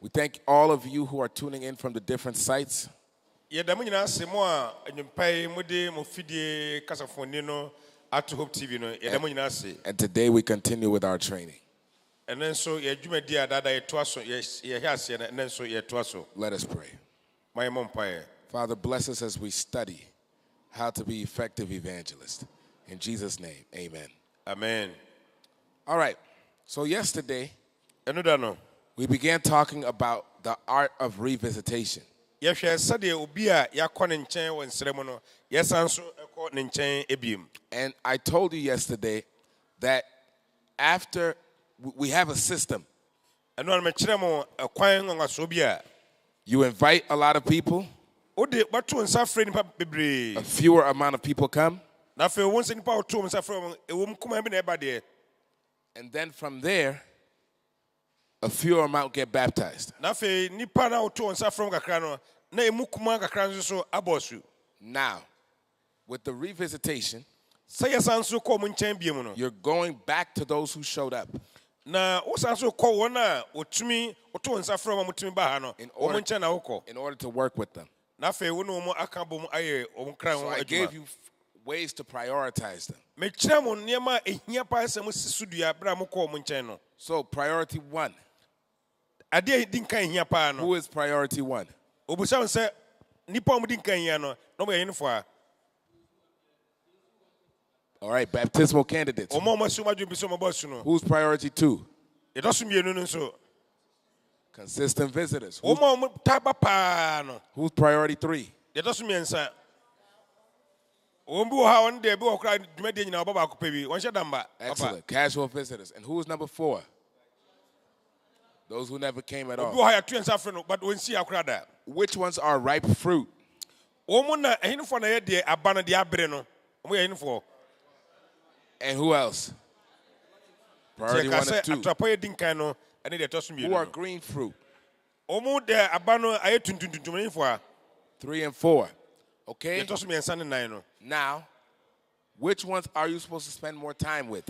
We thank all of you who are tuning in from the different sites. And today we continue with our training. Let us pray. Father, bless us as we study how to be effective evangelists. In Jesus' name, amen. Amen. All right. So yesterday, we began talking about the art of revisitation. And I told you yesterday that after we have a system, you invite a lot of people, a fewer amount of people come, and then from there, a fewer amount get baptized. Now, with the revisitation, you're going back to those who showed up in order to work with them. So I gave you ways to prioritize them. So priority one. Who is priority one? All right, baptismal candidates. Who's priority two? Consistent visitors. Who's priority three? Excellent. Casual visitors. And who's number four? Those who never came at all. Which ones are ripe fruit? And who else? Priority one and two. Who are green fruit? 3 and 4. Okay? Now, which ones are you supposed to spend more time with?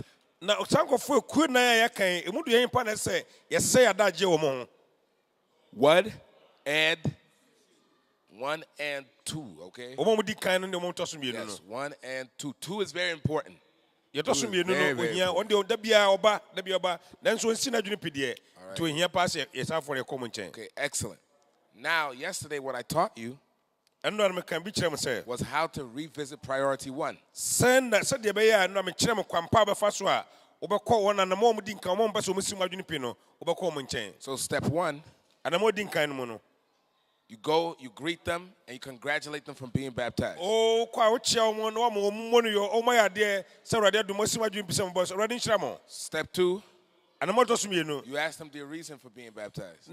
One and two, okay? Yes, 1 and 2. 2 is very important. Okay, excellent. Now, yesterday what I taught you was how to revisit priority one. So step one, you go, you greet them, and you congratulate them from being baptized. Step two, you ask them their reason for being baptized.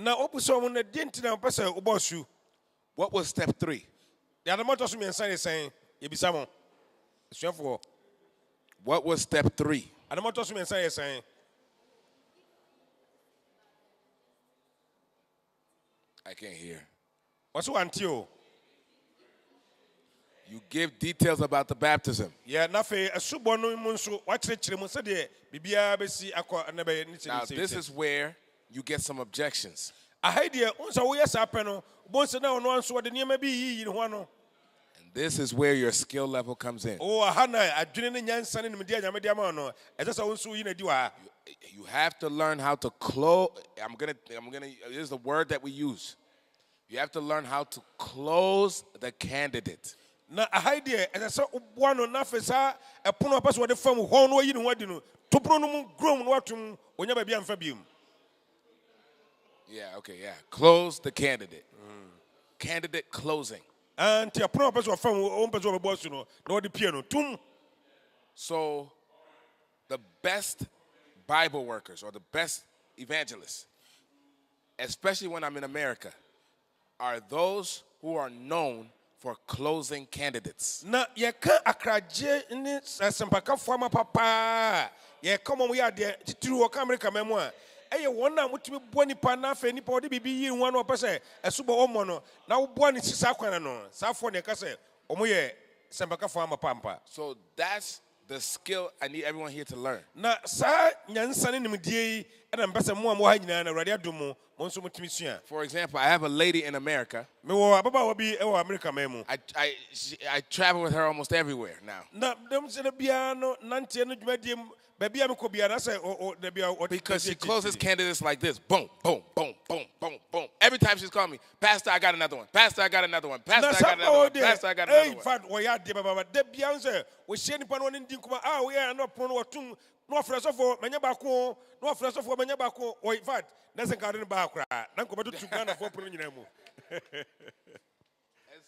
What was step three? What was step three? I can't hear. You give details about the baptism. Now, this is where you get some objections. And this is where your skill level comes in. You have to learn how to close. This is the word that we use. You have to learn how to close the candidate. Yeah, okay, yeah. Close the candidate. Candidate closing. So, the best Bible workers or the best evangelists, especially when I'm in America, are those who are known for closing candidates. So that's the skill I need everyone here to learn. Na sa nyansa ne nimdie yi na mpese mo amwo ha nyina na Awurade adom mo nso mutumi sua. For example, I have a lady in America. Me wo ababa bi e wo America man mu. I travel with her almost everywhere now. Na dem se na bia no nante no dwumadie babia me ko bia na say o da bia o. Because she closes candidates like this. Boom, boom, boom, boom, boom, boom. Every time she's calling me, Pastor, I got another one. Pastor, I got another one. Pastor, I got another one. Pastor, I got another one. In fact, we are the baba. Da bia say we share ni pano ni kuma we are no prono watum no fresh for menya bako no fresh for menya bako. In fact, doesn't got any back cry. Na ko bedu Ghana for prono nyina mu. And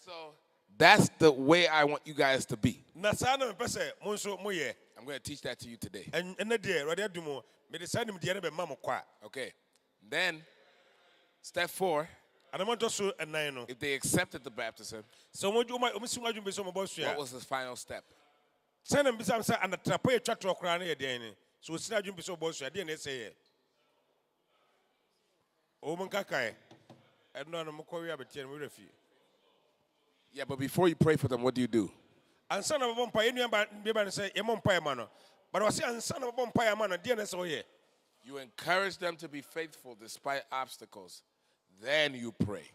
so that's the way I want you guys to be. Na sa na me pese mo nso mo ye. I'm going to teach that to you today. And na there Awurade adom me de sa nim de na be ma mo kwa. Okay. Then step 4. If they accepted the baptism, what was the final step? Yeah, but before you pray for them, what do you do? You encourage them to be faithful despite obstacles. Then you pray.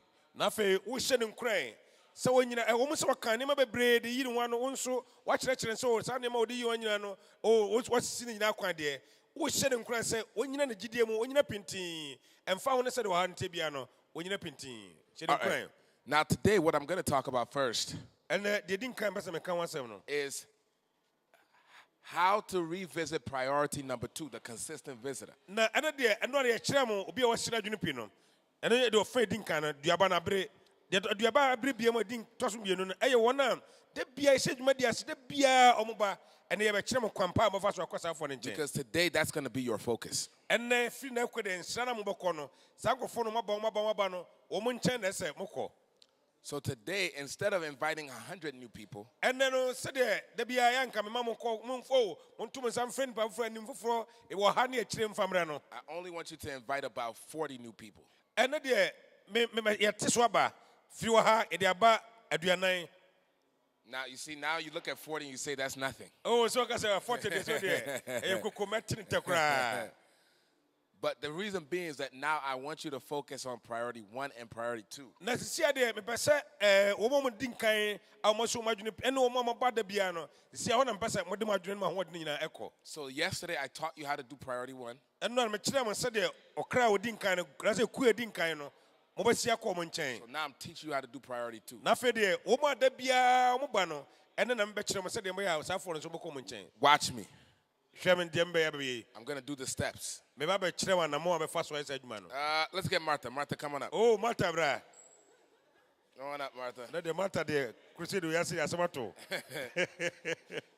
So when you know, almost what kind of bread, you don't want to also watch lecture and so Sunday morning, you know, oh, what's sitting in our quandary. We said in Christ, when you're in the GDM, when you're painting, and found a set of hand Tibiano, when you're painting. Right. Now, today, what I'm going to talk about first and they didn't come is how to revisit priority number 2, the consistent visitor. Now, another day, another chairman will be our Sina Junipino. And then you're fading kind of Diabana Bre, the Diaba Bribiamo ding Tossum Yunun, Ayo, the Bia said Medias, the Bia Omoba, and they have a chairman Quampa of us across our phone. Because today that's going to be your focus. And then free Nequid and Sana Mobocono, Sanko Fono Mabano, Woman Chen, that's a Moko. So today, instead of inviting 100 new people, and then said the Bia come, Mamma called Monfo, one to some friend, but friend for it was honey a chim from Rano. I only want you to invite about 40 new people. And then, Tiswaba, Fiwaha, Ediaba, Adrianai. Now, you see, now you look at 40 and you say that's nothing. Oh, so I say 40 days there. You could commit to cry. But the reason being is that now I want you to focus on priority 1 and priority 2. So yesterday I taught you how to do priority 1. So now I'm teaching you how to do priority 2. Watch me. I'm going to do the steps. Let's get Martha. Martha, come on up. Oh, Martha, bra. Come on up, Martha. Let the Martha there. All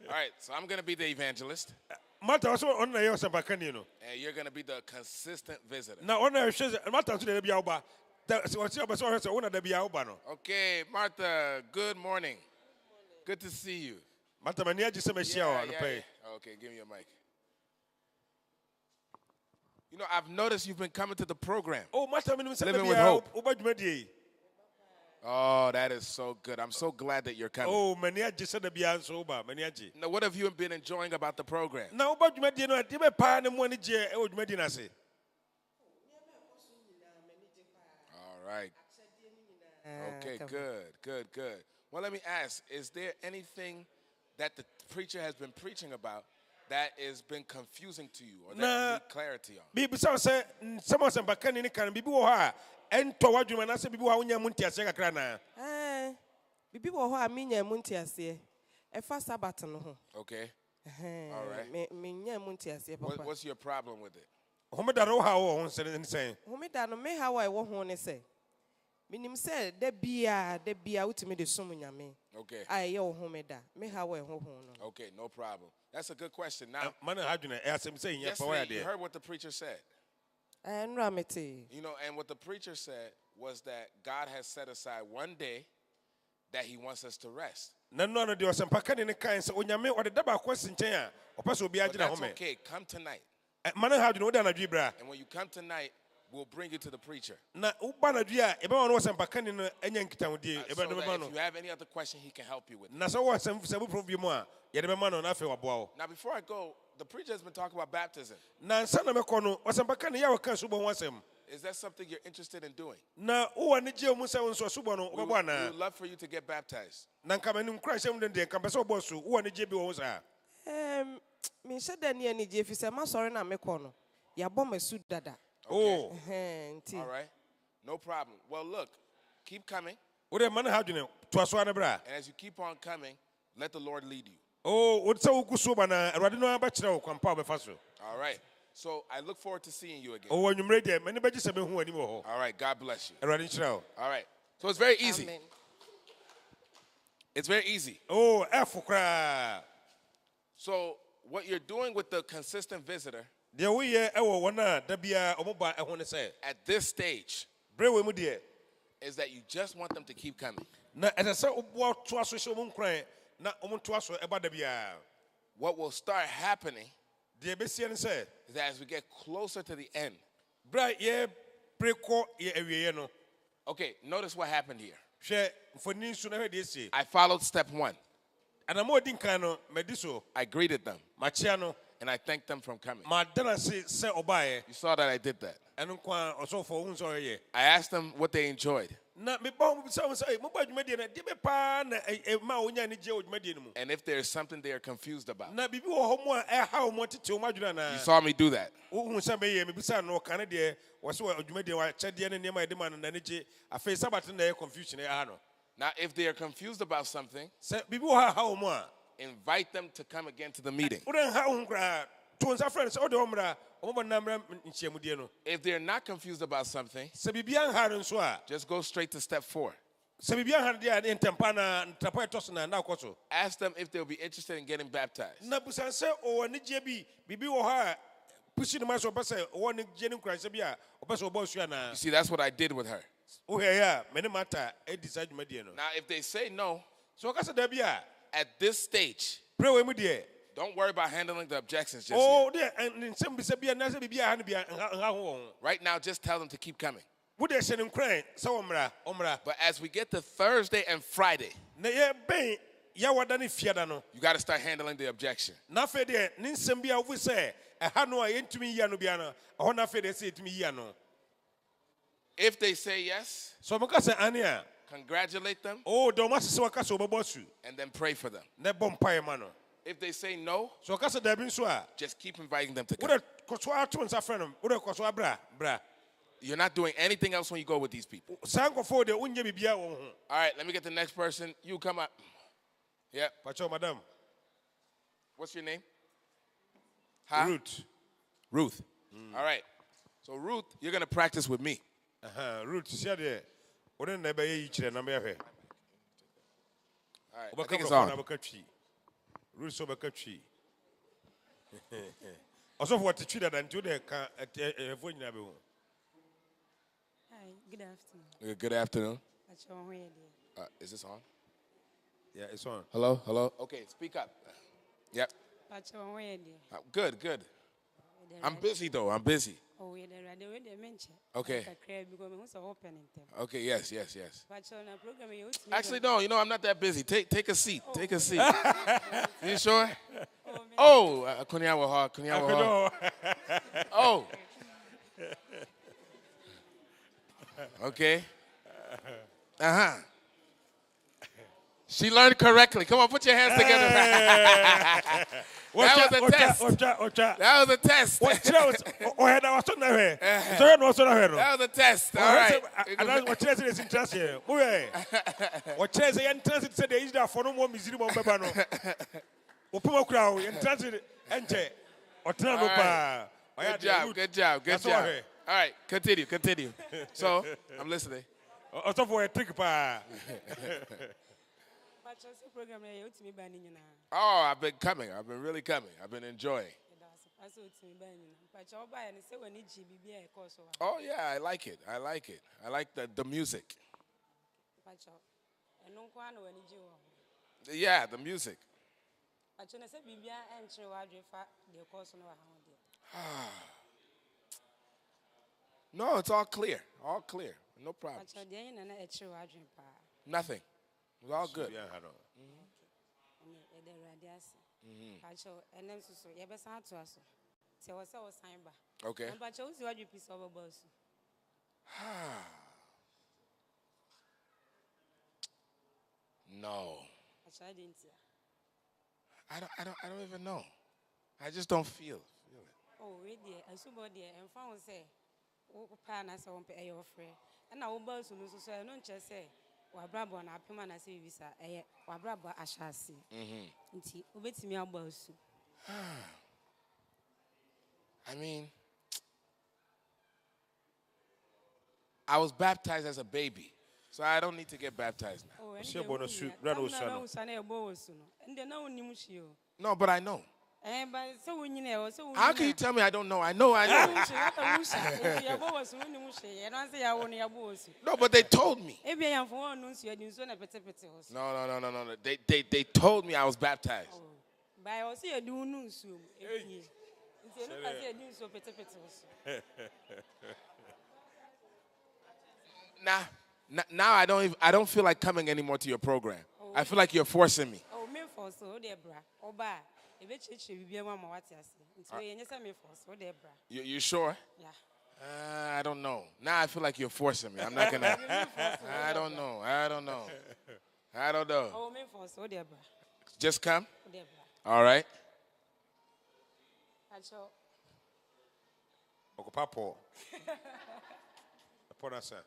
right, so I'm going to be the evangelist. Martha also on the yours and you're going to be the consistent visitor. Now, on the Martha to the Biauba. Okay, Martha, good morning. Good to see you. Martha, my near just a shower. Okay, give me your mic. You know, I've noticed you've been coming to the program. Oh, Martha, Living with Hope. Oh, that is so good. I'm so glad that you're coming. Oh, just said Now, what have you been enjoying about the program? Now, about Medina, I did a pan and 1 year old Medina say. All right. Okay, good. Well, let me ask, is there anything that the preacher has been preaching about that has been confusing to you or that you need clarity on? Bibi say someone say bakani ni kan bibi wo ha ento wadwuma na say bibi wo nya munti ase kakra na bibi wo ho a menya munti ase e fa sabat no ho. Okay. All right. Me nya munti ase papa. What's your problem with it? Homeda ro ha wo ho say homeda no me ha wa e wo ho ne say minim say da bia utimi de som nyame. Okay. Aye wo homeda me ha wa e ho ho no. Okay, no problem. That's a good question. Now, yesterday you heard what the preacher said. You know, and what the preacher said was that God has set aside one day that he wants us to rest. But that's okay. Come tonight. And when you come tonight, we'll bring you to the preacher. Na uba na dua ebe ma no sempa kan no enya nkitahodie So ebe that no be ma no. if you have any other question, he can help you with. Na so wo sem problem a ye de be ma no na fe waboa wo. Now, before I go, the preacher has been talking about baptism. Na nsa na mekɔ no wasempa kan ya waka subo ho asem. Is that something you're interested in doing? Na wo ne je mu se wo nso subo no We wo would na. love for you to get baptized. Na nka mani nkura hyɛm den den nka pɛ sɛ ɔbɔ so wo ne je bi wo sa. Me nhyɛ da ne ani gye fi sɛ ma sɔre na mekɔ no yɛabɔ masu dada. Oh. Nti All right? No problem. Well, look, keep coming. Wo de man ha dwene to aso ana bra. And as you keep on coming, let the Lord lead you. Oh, wo sɛ wo kuso ba na Awurade no aba kyerɛ wo kwampa wo bɛfa so. All right? So I look forward to seeing you again. Oh, anwumre de mani bɛgye sɛ mehu ani wɔ hɔ. All right. God bless you. Awurade nhyira wo. All right. So it's very easy. amen. It's very easy. Oh, ɛfo kra. So what you're doing with the consistent visitor Deɛ woyɛ ɛwɔ wɔn a da bia ɔmo ba ɛho ne sɛ at this stage bere wɔ mu deɛ is that you just want them to keep coming. na ɛsɛ sɛ woboa toa so hyɛ ɔmo nkran na ɔmo toa so ɛba da bia. What will start happening Deɛ besie ne sɛ is that as we get closer to the end, bere a yɛ pere kɔ yɛ awieɛ no okay, notice what happened here. hwɛ mfoni nso na hwɛ deɛ esie. I followed step 1. Anamo odi nkan no mɛdi so I greeted them makyia no and I thanked them for coming. madana se sɛ ɔbaeɛ You saw that I did that. ɛno nko a ɔsɔfo ohun sɛ ɔyɛ. I asked them what they enjoyed. Na meba wɔn bisa wɔn sɛ mobɔ adwumadie no deɛ bɛ paa na ma onya ne gye wɔ dwumadie no mu. And if there's something they are confused about. Na biribi wɔ hɔ mu a ɛha wɔn tete wɔn adwene You anaa. saw me do that. Wohu sɛ meyɛ mebisa no ɔka ne deɛ wɔsɛ wɔ adwumadie wakyɛdeɛ ne nneɛma a yɛde ma no n'ani gye afei sabat no na ɛyɛ confusion ɛha no. Now, if they are confused about something, Sɛ biribi wɔ ha ha wɔn mu a invite them to come again to the meeting. wodɛ nha wo ho koraa to nsa frɛ no sɛ wode ɔmmra ɔmɔbɔ nnamra nhyiamudie no. If they're not confused about something, Sɛ biribi anha no nso a just go straight to step 4. sɛ biribi anha no deɛ a ne ntampa na ntrapa ɛtɔ so na akɔ so. Ask them if they'll be interested in getting baptized. Na busan sɛ ɔwɔ ne gye bi biribi wɔ hɔ a pusi ne ma sɛ ɔpɛ sɛ ɔwɔ ne gye ne nkuransɛ bi a ɔpɛ sɛ ɔbɔ osu anaa. You see, that's what I did with her. Wohɛ yɛ a mene mata ɛdi saa dwumadie no. Now, if they say no, Sɛ ɔka sɛ dabi a at this stage, pere wɔ mu deɛ don't worry about handling the objections just yet. o deɛ ne nsɛm bisa bi anaasɛ biribi a ha no bia nha ho wɔ ho. Right now, just tell them to keep coming. Wode hyɛ ne nkran sɛ ɔmmra. But as we get to Thursday and Friday, Na yɛbɛn yɛwɔda ne fiada no. you got to start handling the objection. Na afei deɛ ne nsɛm bi a wofi sɛ ɛha no a yɛntumi yia no bia no ɛhɔ no afei deɛ sɛ yɛtumi yia no. If they say yes, Sɛ ɔmɔka sɛ ane a congratulate them o dɛ ɔma sɛ sɛ wɔka sɛ ɔbɛbɔ asu and then pray for them. na ɛbɔ mpaeɛ ma no. If they say no, Sɛ ɔka sɛ dabi nso a just keep inviting them to come. wode kɔ so ato nsa frɛ no wode kɔ so abra. You're not doing anything else when you go with these people. Saa nkɔfoɔ deɛ wonyɛ biribiara wɔ ho. All right, let me get the next person. You come up. Yep. Pakyɛw madam What's your name? Huh? Ruth. Ruth. All right. So, Ruth, you're going to practice with me. Ruth sia deɛ wode na ɛbɛyɛ yi kyerɛ na mɛhwɛ. All right. I Wobɛka think it's borɔfo na on. wobɛka twi. Ruth sɛ wobɛka twi. Ɔsɔfo wɔte twi dada nti wode ka ɛfoɔ nyinaa bɛhu. Hi, good afternoon. Good afternoon. Is this on? Yeah, it's on. Hello? Hello? Okay, speak up. Yep. Good, good. I'm busy, though. I'm busy. Oh, yeah, the way they mention. Okay. Because open in them. Okay, yes, yes, yes. But on a program, Actually, no, I'm not that busy. Take a seat. Take a seat. You sure? Oh, Kunyawa. Oh. Okay. Uh-huh. She learned correctly. Come on, put your hands together. That was a test. That was a test. That was a test. All right. Good job. Good job. Good job. All right. Continue. So, I'm listening. Oh, I've been coming. I've been really coming. I've been enjoying. Oh, yeah, I like it. I like it. I like the music. Yeah, the music. No, it's all clear. All clear. No problem. Pacho de yin na echi wa adwen pa. Nothing. It's all good. Yeah, I know. E de rade ase. Pacho enem so ye be san to aso. Se wo sign ba. Okay. And pacho usi wa dwen piece over boss. No. Pacho I didn't. I don't even know. I just don't feel it. Oh, we there. Asubo there. And found say, "O pa na say on pay your friend." And na boss no so no nche say, "Wa brabo na apema na say visa." Wa brabo ashasi. Nti obetimi abosu. I mean, I was baptized as a baby, so I don't need to get baptized now. Oh, She born a suit, brand new son. No, but I know. But so when you know, so How can you tell me I don't know? I know. No, but they told me. No. They told me I was baptized. Now I don't feel like coming anymore to your program. I feel like you're forcing me. Oh, me force so there, bra. Oba, You sure? Yeah. I don't know. Now I feel like you're forcing me. I'm not gonna. I don't know. Oh, me force so there, bra. Just come. There, bra. All right. Papo. Upon us, sir.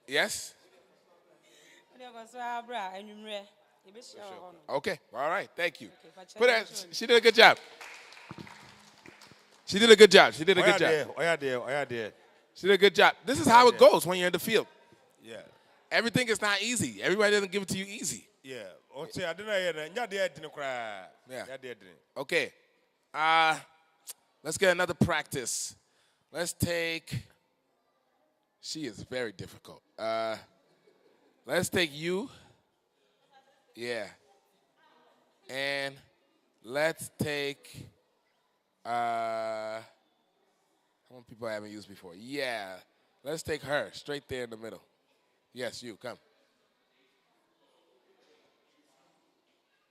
Yes? Okay. All right. Thank you. She did a good job. She did a good job. She did a good job. She did a good job. This is how it goes when you're in the field. Yeah. Everything is not easy. Everybody doesn't give it to you easy. Yeah. Yeah. Okay. Let's get another practice. Let's take. She is very difficult. Let's take you. Yeah. And let's take. How many people I haven't used before? Yeah. Let's take her straight there in the middle. Yes, you come.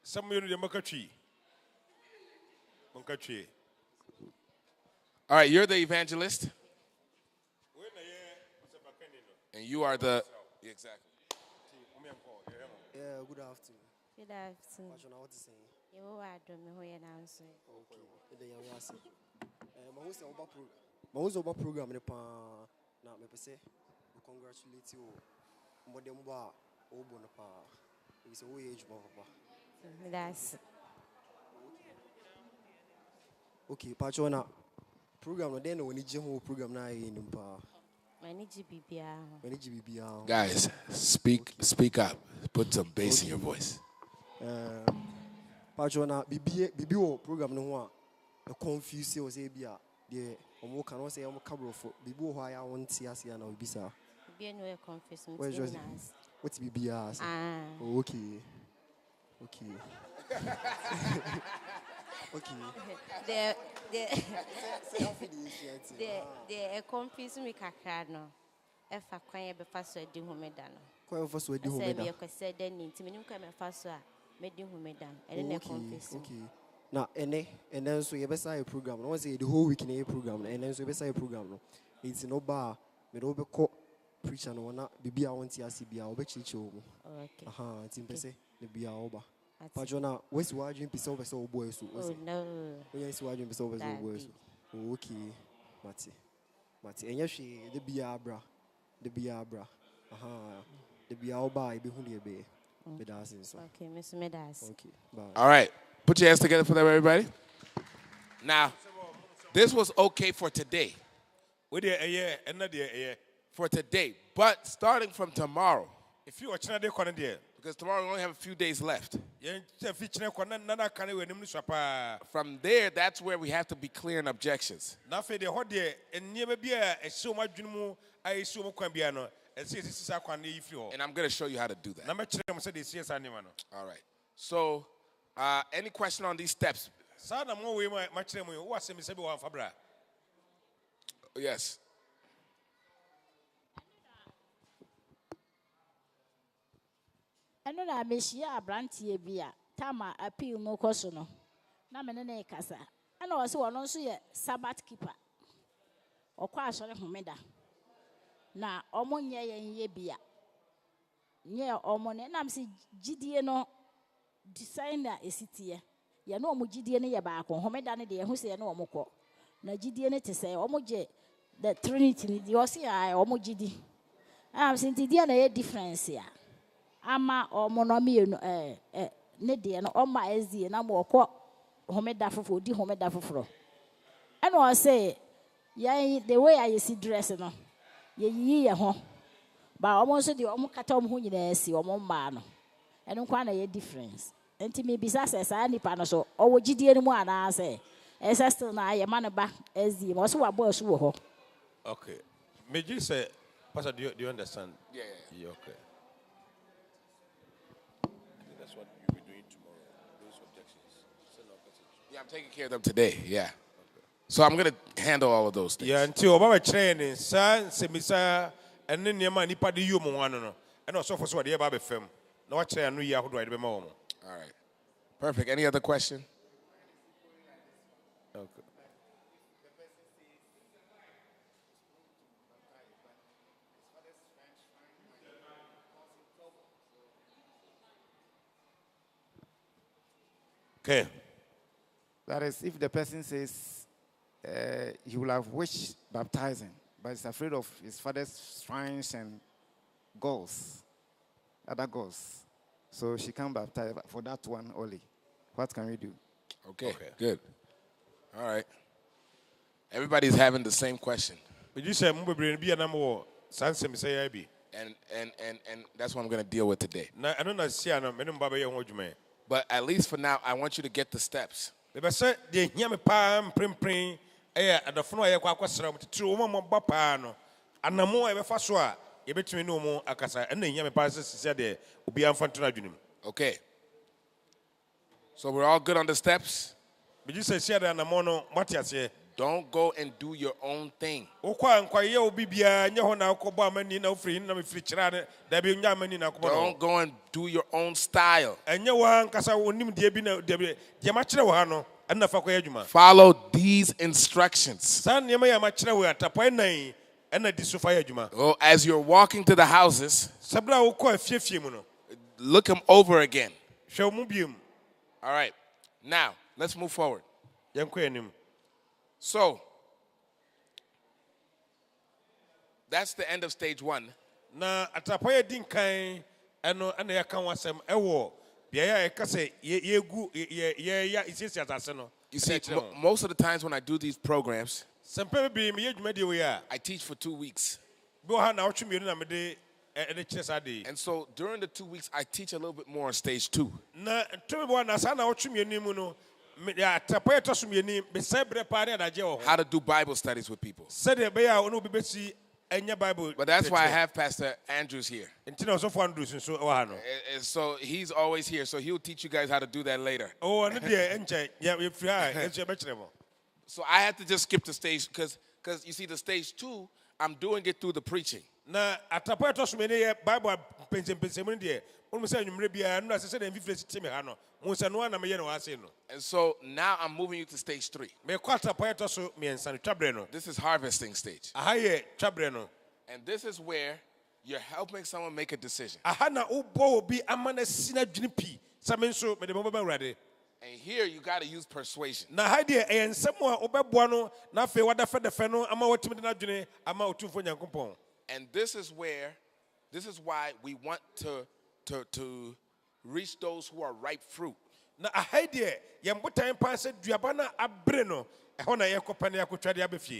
Some of you are tree. All right, you're the evangelist. And you are the. Exactly. Yeah, good afternoon. Good afternoon. What you know what to say? You are doing me announce. Okay. Then you are saying. My host program ne pa na me pese. Congratulate you. Mo dem ba obo na pa. We say we age mo papa. That's okay, Pacho na program no den no ni je ho program na ye nim pa. Guys, speak up. Put some bass in your voice. Pacho na bibi o program no ho a confuse o say bia de omo kan o say omo kabro fo bibi o ho aya won ti ase na obisa. Bibi no e confuse me. What's bibi as? Okay. Okay. The confuse me kakra no. If I can't be fast so do homeda no. Quite fast so do homeda. Say be say then nti me nim kwa me fast so a me do homeda. And then confuse. Okay. Now and then so you best a program. No say the whole week in a program and then so you best a program no. It's no bar me do be ko preacher no na bibia wonti ase bia obechiche o mu. Okay. It's impese the bia oba. Pajona, where's the wajin piece over so boys? Oh, no. Where's the wajin piece over so boys? Okay, Mati. And yes, she the biabra. The biaoba, I be who be. Okay, Miss Medas. Okay, bye. All right, put your hands together for them, everybody. Now, this was okay for today. For today, but starting from tomorrow. If you are China, because tomorrow we only have a few days left. From there, that's where we have to be clear in objections. And I'm going to show you how to do that. All right. So, any question on these steps Sana mo we ma kire mo wo asem se bi wo amfabra. Yes. Eno na mehyia abrantie bi a tama appeal no koso no na me ne kasa ana wo se wono nso ye Sabbath keeper okwa asore homeda na omo nye ye bia nye omo ne nam se gidie no designer esitie ye no omo gidie ne ye baako homeda ne de ehu se ye no omo kɔ na gidie ne te se omo je the Trinity ni di o se ai omo gidi am se nti dia na ye difference ya ama omonomi ne de no oma ezie na mo kɔ homeda fofo di homeda foforo and I say the way I see dress no ye ho but almost the omo katom ho nyina si omo ma no eno kwa na ye difference enti me bisa se sa nipa no so owo gidie no mu ana say esa still na ye man ba ezie mo so wa bo asu wo ho. Okay, me just say Pastor, do you understand? Yeah. Okay. That's what you'll be doing tomorrow. Those objections. Yeah, I'm taking care of them today. Yeah. So I'm going to handle all of those things. Yeah, until Obama training, son, semisa, and then your man, nipa di you mo ano. And also for so the Baba fem. No watch a new year who do I be more. All right. Perfect. Any other question? Okay. Okay. That is, if the person says he will have wished baptizing, but is afraid of his father's shrines and goals, other goals. So she can't baptize for that one only. What can we do? Okay. Good. All right. Everybody's having the same question. But you said be a number Sansa say I be. And that's what I'm going to deal with today. I don't know see no me Baba ye me. But at least for now, I want you to get the steps. They say they hear me pam prim at the front of your true woman bapano. And no more ever fast so you between no more akasa and then hear me passes said there will be unfantuna junim. Okay. So we're all good on the steps? But you say share and mono Matias here. Don't go and do your own thing. Don't go and do your own style. Follow these instructions. Oh, as you're walking to the houses, look them over again. All right. Now, let's move forward. So, that's the end of stage one. You see, most of the times when I do these programs, I teach for 2 weeks. And so during the 2 weeks, I teach a little bit more on stage two. How to do Bible studies with people. But that's why I have Pastor Andrews here. So he's always here. So he'll teach you guys how to do that later. So I have to just skip the stage because you see the stage two, I'm doing it through the preaching. And so now I'm moving you to stage three. This is harvesting stage. And this is where you're helping someone make a decision. And here you got to use persuasion. And this is why we want to reach those who are ripe fruit.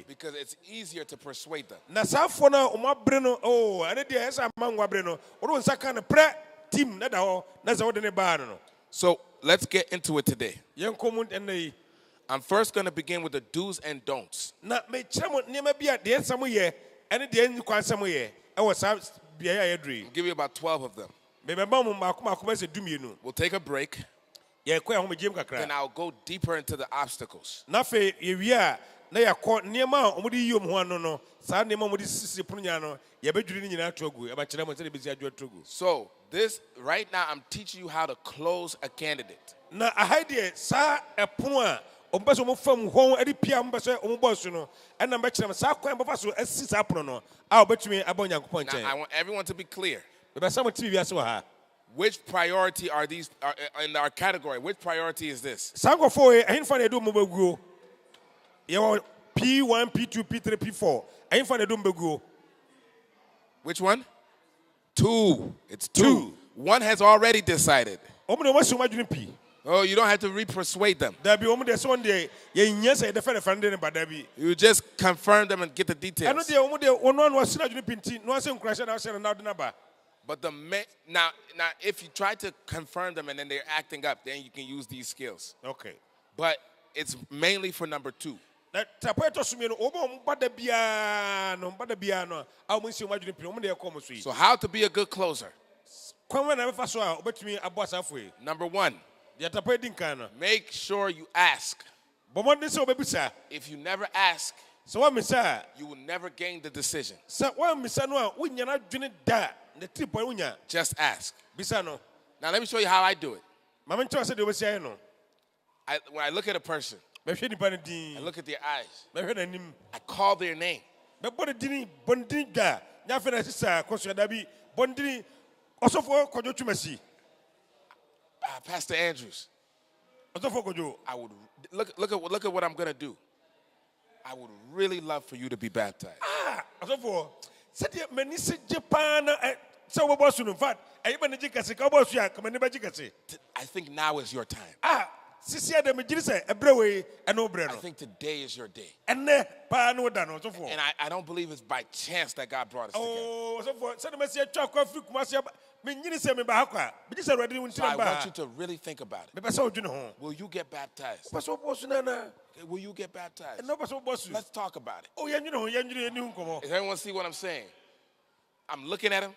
Because it's easier to persuade them. So let's get into it today. I'm first going to begin with the do's and don'ts. I'll give you about 12 of them. We'll take a break. yɛkɔ yɛn ahomegyeem then kakra I'll go deeper into the obstacles. na afei yɛwie a na yɛakɔ nneɛma a wɔde yi wɔn ho ano no saa nneɛma a wɔde sisi pono nya no yɛbɛdwiri ne nyinaa ato agu yɛbɛkyerɛ mo sɛdeɛ bɛsi adwo ato agu So this right now, I'm teaching you how to close a candidate. na aha deɛ saa ɛpono a ɔmbɛ sɛ ɔmo fam hɔn ɛde pia ɔmo bɛ sɛ ɔmo bɔ so no ɛna mbɛkyerɛ mo saa kwan bɛfa so asi saa pono no a ɔbɛtumi abɔ Nyankopɔn Now, I nkyɛn want everyone to be clear. bɛbɛsa mo tibi wiase wɔ ha Which priority are these in our category? Which priority is this? saa nkɔfoɔ yi ɛhenfa na ɛde ɔmo bɛguo yɛwɔ P1 P2 P3 P4 ɛhenfa na ɛde ɔmo bɛguo Which one? Two. It's two. One has already decided. ɔmo de ɔmo asi ɔmo adwene pii Oh, you don't have to re-persuade them. dabi ɔmo de sɛ ɔmo de yɛnyɛ sɛ yɛde fɛ ne fa ne de ne ba dabi You just confirm them and get the ɛno details. deɛ ɔmo de ɔno ano asi n'adwene pii nti no asɛ nkurahyɛ na ahyɛ no na ɔde n'aba But now, if you try to confirm them and then they're acting up, then you can use these skills. okay But it's mainly for number two. na tapɔ ɛtɔ so mmienu ɔmo a ɔmo ba da biara no a ɔmo asi ɔmo adwene pii ɔmo de ɛkɔ ɔmo so yi So how to be a good closer? kwan wɛn na bɛfa so a ɔbɛtumi abɔ asafo yi Number one, deɛ tapɔ di nkan no make sure you ask. bɔ mmɔden sɛ ɔbɛbisa If you never ask, sɛ wɔmmisa a you will never gain the decision. sɛ wɔmmisa no a wonya n'adwene da ne tiri pɔ wonya Just ask. bisa no Now let me show you how I do it. ma menkyerɛ sɛ deɛ wobɛsi ayɛ no When I look at a person, mɛhwɛ nipa no I din look at their eyes. mɛhwɛ n'anim I call their name. bɛbɔ ne dini bɔ ne dini dwa nyɛ afei na sisa kɔsua da bi bɔ ne dini ɔsɔfoɔ kɔdwo twumasi Pastor Andrews, ɔsɔfoɔ kɔdwo I would look at what I'm gonna do. I would really love for you to be baptized. ɔsɔfoɔ sɛdeɛ m'ani si gye paa na sɛ wobɛbɔ so no infact ɛyɛ ma ne gye kɛse ka wobɔ so a ka m'ani bɛgye kɛse I think now is your time. sisi a dɛ megyere sɛ ɛberɛ wei ɛne wo berɛ I no think today is your day. ɛnnɛ paa ne woda no ɔsɔfoɔ And I don't believe it's by chance that God brought us together. ɔsɔfoɔ sɛdeɛ masi atwa akɔ afiri kumase aba menyini sɛ meba ha kɔ a megye sɛ awurade wo So I ntina want you mbaa to really think about it. mepɛ sɛ wodwene ho Will you get baptized? wopɛ sɛ wobɔ so no anaa Okay, will you get baptized? ɛnɛ wopɛ sɛ wobɔ so Let's talk about it. yɛnwene ho yɛni ho nkɔmmɔ Does everyone see what I'm saying? I'm looking at him.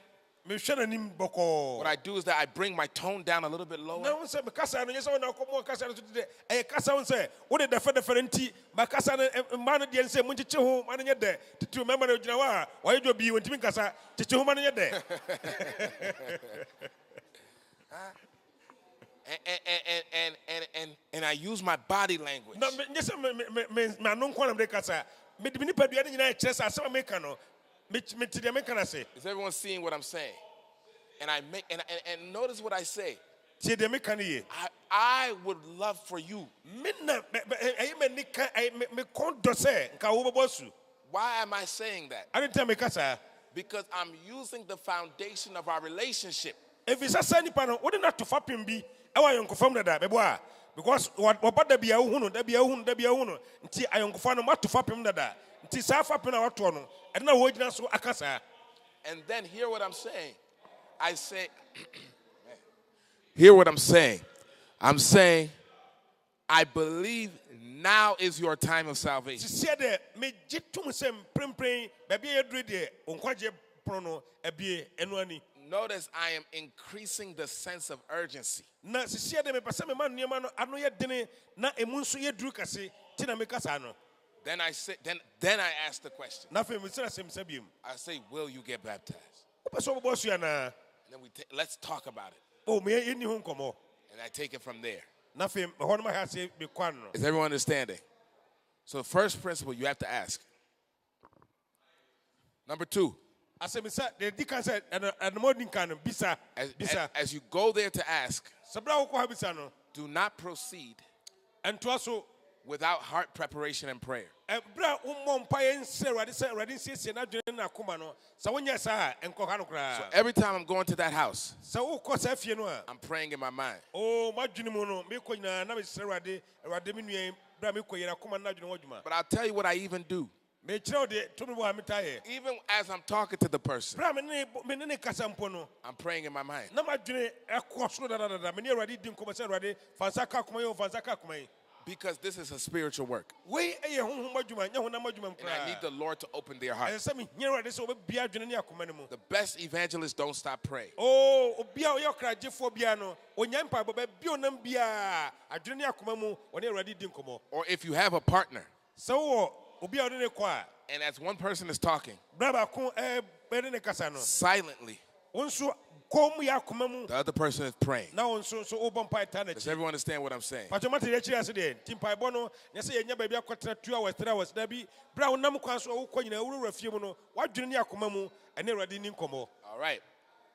mehwɛ n'anim What bɔkɔɔ I do is that I bring my tone down a little bit lower. na wo sɛ mekasa no nyɛ sɛ wona wokɔmmɔ kasa no so dɛ ɛyɛ kasa wo sɛ wode dɛfɛdɛfɛ no nti makasa no mmaa no deɛ no sɛ monkyekye ho ma no nyɛ dɛ titiri mɛma no gyina hɔ a wɔyɛ dwa bii wɔntimi nkasa kyekye ho ma no nyɛ dɛ And I use my body language. na nyɛ sɛ mano nkɔ na mede kasa mede me nipadua no nyinaa kyerɛ sɛ asɛm a meka no mete deɛ meka no ase Is everyone seeing what I'm saying? And I make and notice what I say. tie deɛ meka no yie I would love for you. mena ɛyɛ m'ani ka mekɔn dɔ sɛ nka wobɛbɔ su Why am I saying that? ade nta meka saa Because I'm using the foundation of our relationship. ɛfiri sɛ saa nnipa no wode no ato fapem bi ɛwɔ ayɔnkofam dada bɛbɔ a because wɔba da bia wohu no da bia wohu no da bia wohu no nti ayɔnkofa no moato fapem dada nti saa fapem a watoɔ no ɛde na wɔgyina so aka saa And then hear what I'm saying. I say, hear what I'm saying. I'm saying, I believe now is your time of salvation. sisiɛ dɛ megye tom sɛ mprempren baabi a yɛduru deɛ ɔnkwagye pono no abie ɛno ani Notice I am increasing the sense of urgency. na sisiɛ dɛ mepɛ sɛ mema nneɛma no ano yɛ dene na ɛmu nso yɛ duru kɛse nti na meka saa no Then I say, then I ask the question. na afei mesena asɛm sa biom I say, will you get baptized? wopɛ sɛ wobɛbɔ su anaa And then let's talk about it. yɛnni ho nkɔmmɔ And I take it from there. na afei hɔ no mahɛ ase mekwan no Is everyone understanding? So the first principle you have to ask. Number two, asɛm sɛ deɛ di kan sɛ ɛnoma odi nkan no bisa as you go there to ask, sɛ berɛ a wokɔ ha bisa no do not proceed ɛntoa so without heart preparation and prayer. berɛ a wommɔ mpaeɛ nsɛ awurade sɛ awurade nsiesie n'adwene ne n'akoma no sɛ wonyɛ saa a ɛnkɔ ha no So koraa every time I'm going to that house, sɛ wokɔ saa fie no a I'm praying in my mind. m'adwene mu no mekɔ nyinaa na mesrɛ awurade me nua berɛ a mekɔ yɛ n'akoma ne n'adwene ho adwuma But I'll tell you what I even do. mekyerɛ wo deɛ tumi bɔ a metaeɛ Even as I'm talking to the person, berɛ a mene ne kasa mpo no I'm praying in my mind. na m'adwene ɛkɔ soro dadadada mene awurade di nkɔmmɔ sɛ awurade fa nsa ka akoma yi o fa nsa ka akoma yi Because this is a spiritual work. wei ɛyɛ honhom adwuma nyɛ honam adwuma And I need koraa the Lord to open their heart. ɛsɛ sɛ mehia Awurade sɛ wɔbɛbia adwene ne akoma no mu The best evangelists don't stop praying. obi a ɔyɛ ɔkragyefoɔ biara no ɔnya mpaebɔ bɛbia ɔnam biara adwene ne akoma mu ɔne Awurade di nkɔmmɔ Or if you have a partner, sɛ wowɔ obi a ɔne ne kɔ a and as one person is talking, berɛ baako ɛne ne kasa no silently, wo nso kɔn mu yɛ akoma mu the other person is praying. na wo nso wobɔ mpae taa Does n'akyi everyone understand what I'm saying? patwɛ mate yɛkyiri ase deɛ nti mpaebɔ no nyɛ sɛ yɛnya baabi akɔtena 2 hours 3 hours da bi berɛ a wonam kwan so a wokɔ nyinaa worowura fie mu no woadwene ne akoma mu ɛne Awurade ni nkɔmmɔ All right.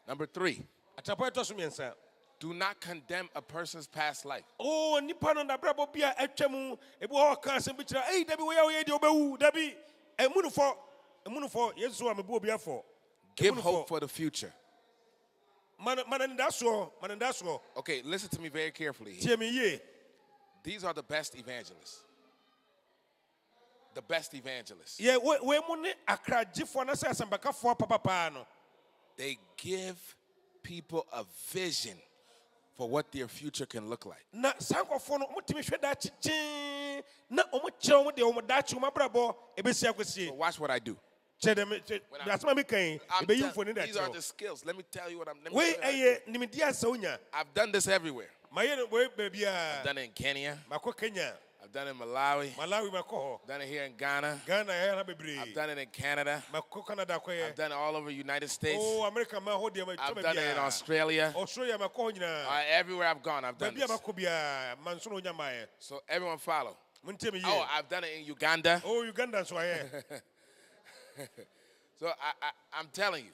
Number 3, atapɔ ɛtɔ so mmiɛnsa do not condemn a person's past life. nipa no nabrabɔ bi a atwa mu ebi wɔ hɔ ɔka asɛm bi kyerɛ ei dabi woyɛ deɛ wobɛwu dabi ɛmunufɔ yesu a mebu obi afɔ Give hope for the future. mana nidasoɔ Okay, listen to me very carefully here. tie me yie These are the best evangelists. The best evangelists. yɛ wei mu ne akragyefoɔ na sɛ asɛmpakafoɔ papapaa no They give people a vision for what their future can look like. na saa nkɔfoɔ no ɔmotumi hwɛ daakye kyee na ɔmokyerɛ wɔn deɛ wɔn daakye wɔn abrabɔ ebesi akɔsie So watch what I do. kyɛ dɛ asɛm a meka yi I'm ebeyi tell- mfoni da these are kyerɛ the skills. Let me tell you what I'm. Let me wei tell you what I do. ɛyɛ nimdeɛ asɛ wonya I've done this everywhere. mayɛ no wei I've baabiaa done it in Kenya. makɔ Kenya I've done it in Malawi. Malawi makɔ hɔ I've done it here in Ghana. Ghana ɛyɛ na bebree I've done it in Canada. makɔ Canada I've kɔyɛ done it all over the United States. America ma hɔ deɛ I've done it in Australia. Australia makɔ hɔ nyinaa Everywhere I've gone, I've done baabi a this. makɔ biaa manso na onya maayɛ So everyone follow. montie me Oh, yie I've done it in Uganda. Uganda nso ayɛ So I'm telling you.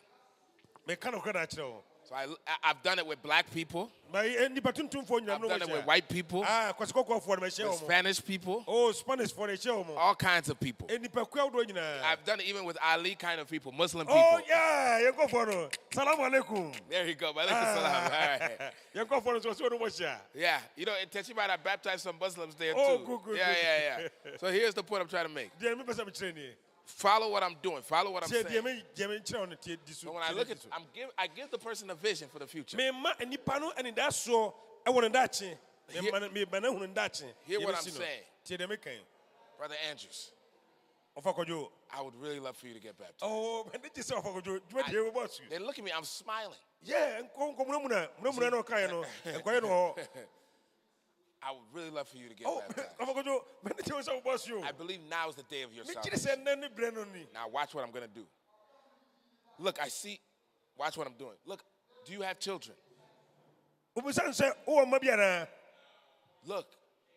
meka nokora na akyerɛ wo So I've done it with black people. nipa tuntumfoɔ nyinam I've no done it with wɔhyia white people, kwasi kɔkɔɔfoɔ no mahyia with wɔ mo Spanish people, Spanish foɔ no ɛhyia wɔ mo all kinds of people. nipakuo ahodoɔ nyinaa I've done it even with Ali kind of people, Muslim people. yɛnkɔfoɔ no salamu alaikum There you go. Malaikum salam. All right. yɛnkɔfoɔ no so ɔsɛ wɔn wɔhyia Yeah, you know, in Techibad, I baptized some Muslims there Oh, too. good, Yeah. So here's the point I'm trying to make. deɛ mepɛ sɛ mekyerɛ nie Follow what I'm doing. Follow what I'm tie saying. deɛ menkyerɛ wo no tie di so So when I look at, I give the person a vision for the future. mema nipa no anidasoɔ ɛwɔ ne daakye Hear- meba na hunu ne daakye Hear what I'm Yɛbɛsi no. saying. tie deɛ meka yi Brother Andrews, ɔfa kɔdwo I would really love for you to get baptized. mɛde gye sɛ ɔfa kɔdwo dwumadeɛ wobɔ so They look at me, I'm smiling. nkɔmunamuna na ɔkaeɛ no nkɔyɛ no wɔ hɔ I would really love for you to get ɔfa baptized. kɔdwo mɛde gye wo sɛ wobɔ so I believe now is the day of your mekyere salvation. sɛ nnɛ ne berɛ no ni Now watch what I'm going to do. Look, watch what I'm doing. Look, do you have children? wobisa n sɛ wowɔ mma bi anaa Look,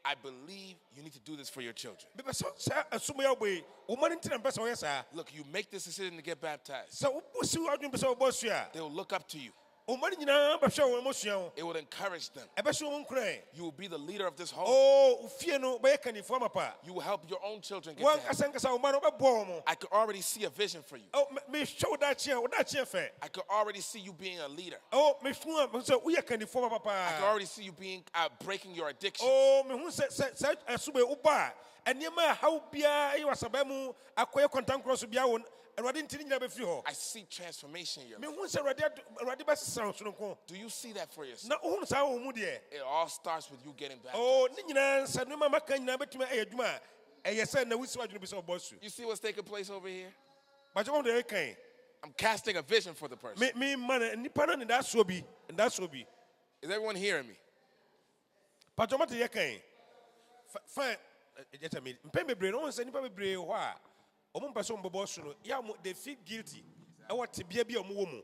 I believe you need to do this for your children. mepɛ sɛ saa asom yɛ wobɔ yi wo ma no nti na mpɛ sɛ woyɛ saa Look, you make this decision to get baptized. sɛ wobosi w'adwene pɛ sɛ wobɔ so a They'll look up to you. wo ma no nyinaa bɛhwɛ wɔn mɔsua wo It will encourage them. ɛbɛhyɛ wɔn nkuran You will be the leader of this home. wo fie no bɛyɛ kannifoɔ ama pa You will help your own children get to heaven. wankasa nkasa wo ma no wobɛboa wɔ mo I could already see a vision for you. mehwɛ wo daakye fɛ I could already see you being a leader. mehu a sɛ woyɛ kannifoɔ ma I could papaa already see you being breaking your addiction. mehu sɛ saa asomɛ wobɔ a nneɛma a haw biara ɛyɛ wasaba mu akɔyɛ kɔntankorɔ so biara wɔ awurade nti ne nyinaa bɛfiri hɔ I see transformation in your life. mehu sɛ awurade bɛsesa wo soronko Do you see that for yourself? na wohunu saa wɔ mu deɛ It all starts with you getting baptized. ne nyinaa nsa nneɛma maka nyinaa bɛtumi ayɛ adwuma a ɛyɛ sɛ na wosi w'adwene bi sɛ wɔbɔ so You see what's taking place over here? bakyɛ wɔm deɛ ɛkan I'm casting a vision for the person. mema no nnipa no nedasoɔ bi Is everyone hearing me? pakyɛ mate yɛkan fa ɛgyata me mpɛn bebree no wohu sɛ nnipa bebree hɔ a ɔmo mpɛ sɛ ɔmbɛbɔ so no yɛ mo they feel guilty ɛwɔ tebea bi a ɔmo wɔ mu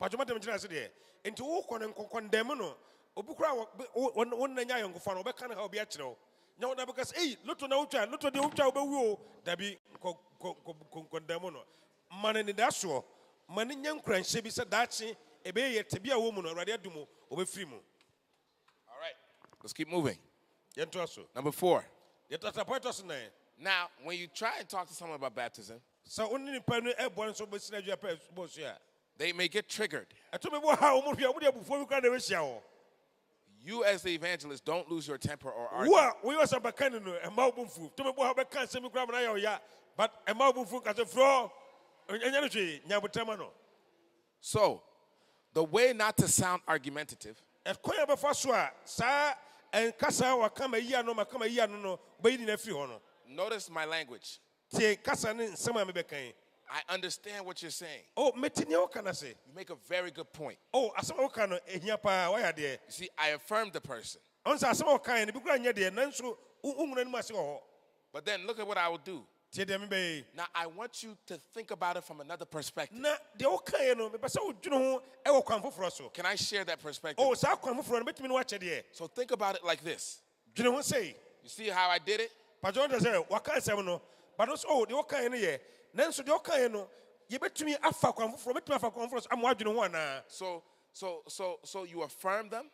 pakyɛ mate mekyerɛ ase deɛ nti wokɔ no nkɔnkɔndɛm no obi koraa wo nna nya ayɔnkofa no wɔbɛka no ha obi akyerɛ wo nya wo da bɛka sɛ ei loto na wotwa loto deɛ wotwa wobɛwu o dabi nkɔnkɔndɛm no ma no nedasoɔ ma no nya nkuranhyɛ bi sɛ daakye ɛbɛyɛ yɛ tebea a wɔ mu no awurade adom o ɔbɛfiri mu All right. Let's keep moving. yɛntoa so Number 4. yɛtatapɔ ɛtɔ so nan Now, when you try and talk to someone about baptism, sɛ wo ne nipa no ɛbɔ no nso bɛsi no adwuma pɛ bɔ so a they may get triggered. ɛto bɛbɔ ha ɔmo hwɛ wode abufuo bi koraa na ɛbɛhyia wɔ You, as the evangelist, don't lose your temper or wo argue. a woyɛ sɛ bɛka ne no ɛma wo bomfu to bɛbɔ ha wobɛka nsɛm bi koraa ma no ayɛ wo ya but ɛma wo bomfu ka sɛ frɔ ɛnyɛ no hwee nyabotrɛma no So, the way not to sound argumentative ɛkwan a bɛfa so a saa and kasa wa kama yi ano ma kama yi ano no bayi di na free ho no. Notice my language. Tie kasa ne nsema me bekan. I understand what you're saying. Oh, metini o kana se. You make a very good point. Oh, asema o kana ehia pa wa ya de. You see, I affirmed the person. On sa asema o kan ne bi kura nya de nanso unhuna ni ase ho. But then look at what I will do. Tie de me be. Now, I want you to think about it from another perspective. Na de o kan no me pese o dwunu ho e wo kwan foforo so. Can I share that perspective? Oh, sa kwan foforo no betimi no wa che de. So think about it like this. Dwunu ho sei. You see how I did it? Pajon de say wa kan sem no. But no so de o kan ne ye. Nanso de o kan no ye betimi afa kwan foforo betimi afa kwan foforo so amwa dwunu ho ana. So you affirm them.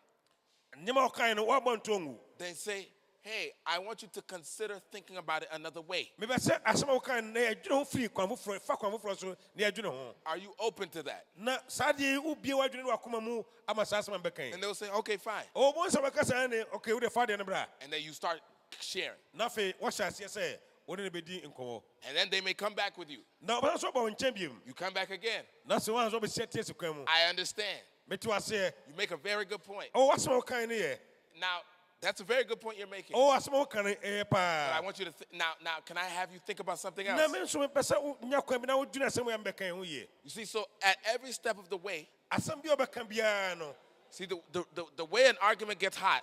Nyama o kan no wa bon tongu. Then say, hey, I want you to consider thinking about it another way. Me be say asema o kan ne dwunu ho free kwan foforo fa kwan foforo so ne dwunu ho. Are you open to that? Na sadi ubie wa dwunu wa kuma mu ama sa asema be kan. And they'll say, okay, fine. Oh, bon sa be kasa ne okay we de fa de ne bra. And then you start sharing. Na fe wa sha say woni ne be di nkomo. And then they may come back with you. Na ba so ba won champion. You come back again. Na se wan so be set ese kwan mu. I understand. Me to ase. You make a very good point. Oh, asema o kan ne ye. Now, that's a very good point you're making. Oh, asema o kan But pa. I want you to now. Can I have you think about something else? Na me so me pese nya kwan bi na wo dwuna asema ya be kan ho ye. You see, so at every step of the way, Asem bi o be kan bia no. see the way an argument gets hot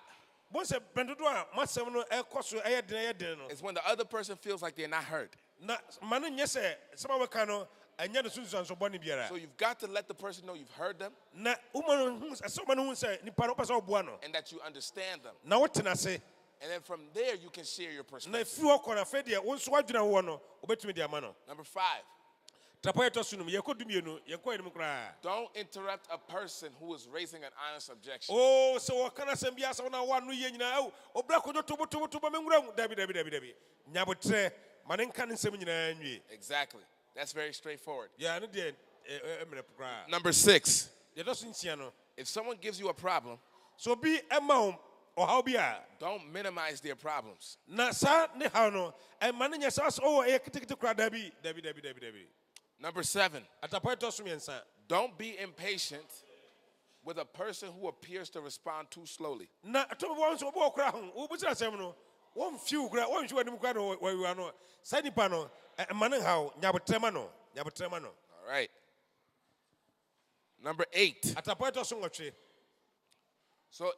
Bon se bendodo a masem no e koso e den no. is when the other person feels like they're not heard. Na manu nye se sema we kan no anya de sunsun so boni biara. So you've got to let the person know you've heard them Na umanu hu se umanu hu se ni pa no pese oboa no. and that you understand them. Na wo tena se And then from there, you can share your na perspective. fi wo kona fe de wo nso wadwuna wo no obetumi de ama no. Number 5, Trapo eto sunum ye kodumienu ye ko enim kra. don't interrupt a person who is raising an honest objection. Oh, so wo kana sem bia so na wa no ye nyina o obra ko to me ngura dabi. Nyabotre manen kan sem nyina nwie. Exactly. That's very straightforward. Ya no de emre kra. Number 6, Ye do sunsia no. if someone gives you a problem, So bi ema o how bia don't minimize their problems. na sa ne ha no e mane nya sa so e kitikiti kra dabi. Number 7, Atapo eto sum yensa. don't be impatient with a person who appears to respond too slowly. Na to bo so bo kra ho wo busira sem no won fiu kra won hwe anim kra no wa no sa nipa no mane ha o nyabotrema no All right. Number 8. Atapo eto sum ngotwe. So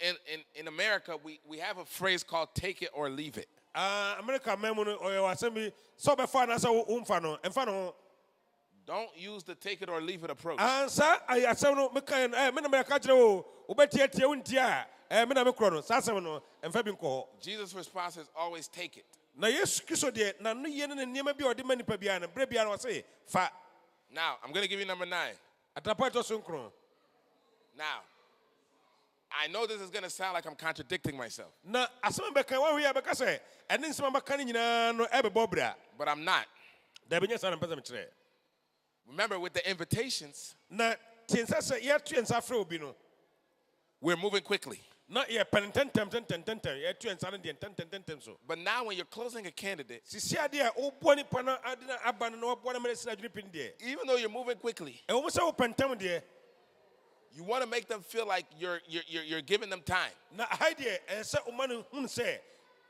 in America, we have a phrase called take it or leave it. America memu no o asemi so be fa na sa wo mfa no emfa no. Don't use the take it or leave it approach. Ansa ay asem no me kan me na me ka kire wo obetiatie wontia me na me kro no sa asem no emfa bi nko. Jesus' response is always take it. Na Yesu Kristo de na no ye ne niema bi odi mani pa bia na bre bia na say fa. Now, I'm going to give you number 9. Atapo eto sum kro. Now, I know this is going to sound like I'm contradicting myself, Na asem be kan wa wi be ka say ene nsem ba kan nyina no e be bobra. but I'm not. Da be nya sa na pese me kire. Remember, with the invitations, Na tiensa se ye tuensa fra obi no. we're moving quickly. Na ye pentem ye tuensa no de tentem so. But now when you're closing a candidate, Sisi ade a obo ni pa na adina aba no obo na medicine adwene pin de. even though you're moving quickly, E wo se wo pentem de you want to make them feel like you're giving them time. na haide e se o manu hun se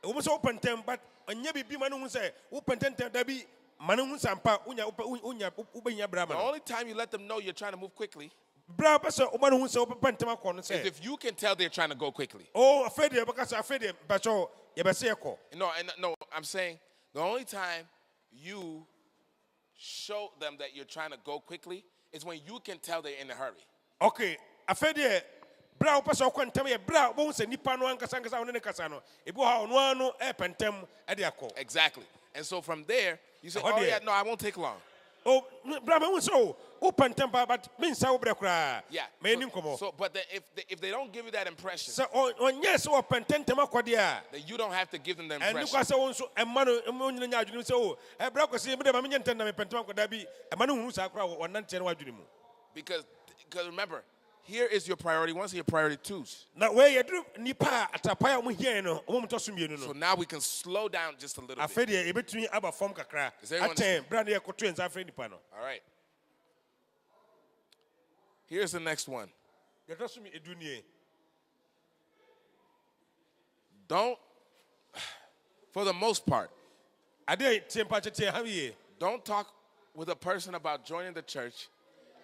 wo se wo pentem but anya bibi manu hun se wo pentem da bi manu hun sampa unya ubenya bra The ma. only time you let them know you're trying to move quickly Bra pa se o manu hun se wo pentem akọ no is se. if you can tell they're trying to go quickly. Oh afede e baka se afede ba cho ye be se ekọ. No, I'm saying the only time you show them that you're trying to go quickly is when you can tell they're in a hurry. Okay, afede bra wo pese okọ ntem ye bra wo se nipa no ankasa wo ne kasa no. Ebi ha ono anu e pentem e de akọ. Exactly. And so from there, you say, What oh do yeah, you- no, I won't take long. Oh, bra me so wo pentem pa but me nsa wo bra kra. Yeah. Me ni nkomo. So but if they don't give you that impression, So on yes wo pentem akọ de a. then you don't have to give them the And impression. look, I say, also, a man who nya adwene say, oh, e bra kwesi me de ma menye ntem na me pentom ko da bi, e man hu sa kra wo nan chen wa adwene mu. Because remember, here is your priority. Once your priority 2s. Na we ye dru nipa atapa ya mo hie no, mo mto so mienu So no. now we can slow down just a little bit. Afede e betumi aba form kakra. Is everyone Aten bra na ye ko twins afre nipa no. All right. Here's the next one. Ye to so mi edunie. don't, for the most part, Ade tie mpa tie ha wie. don't talk with a person about joining the church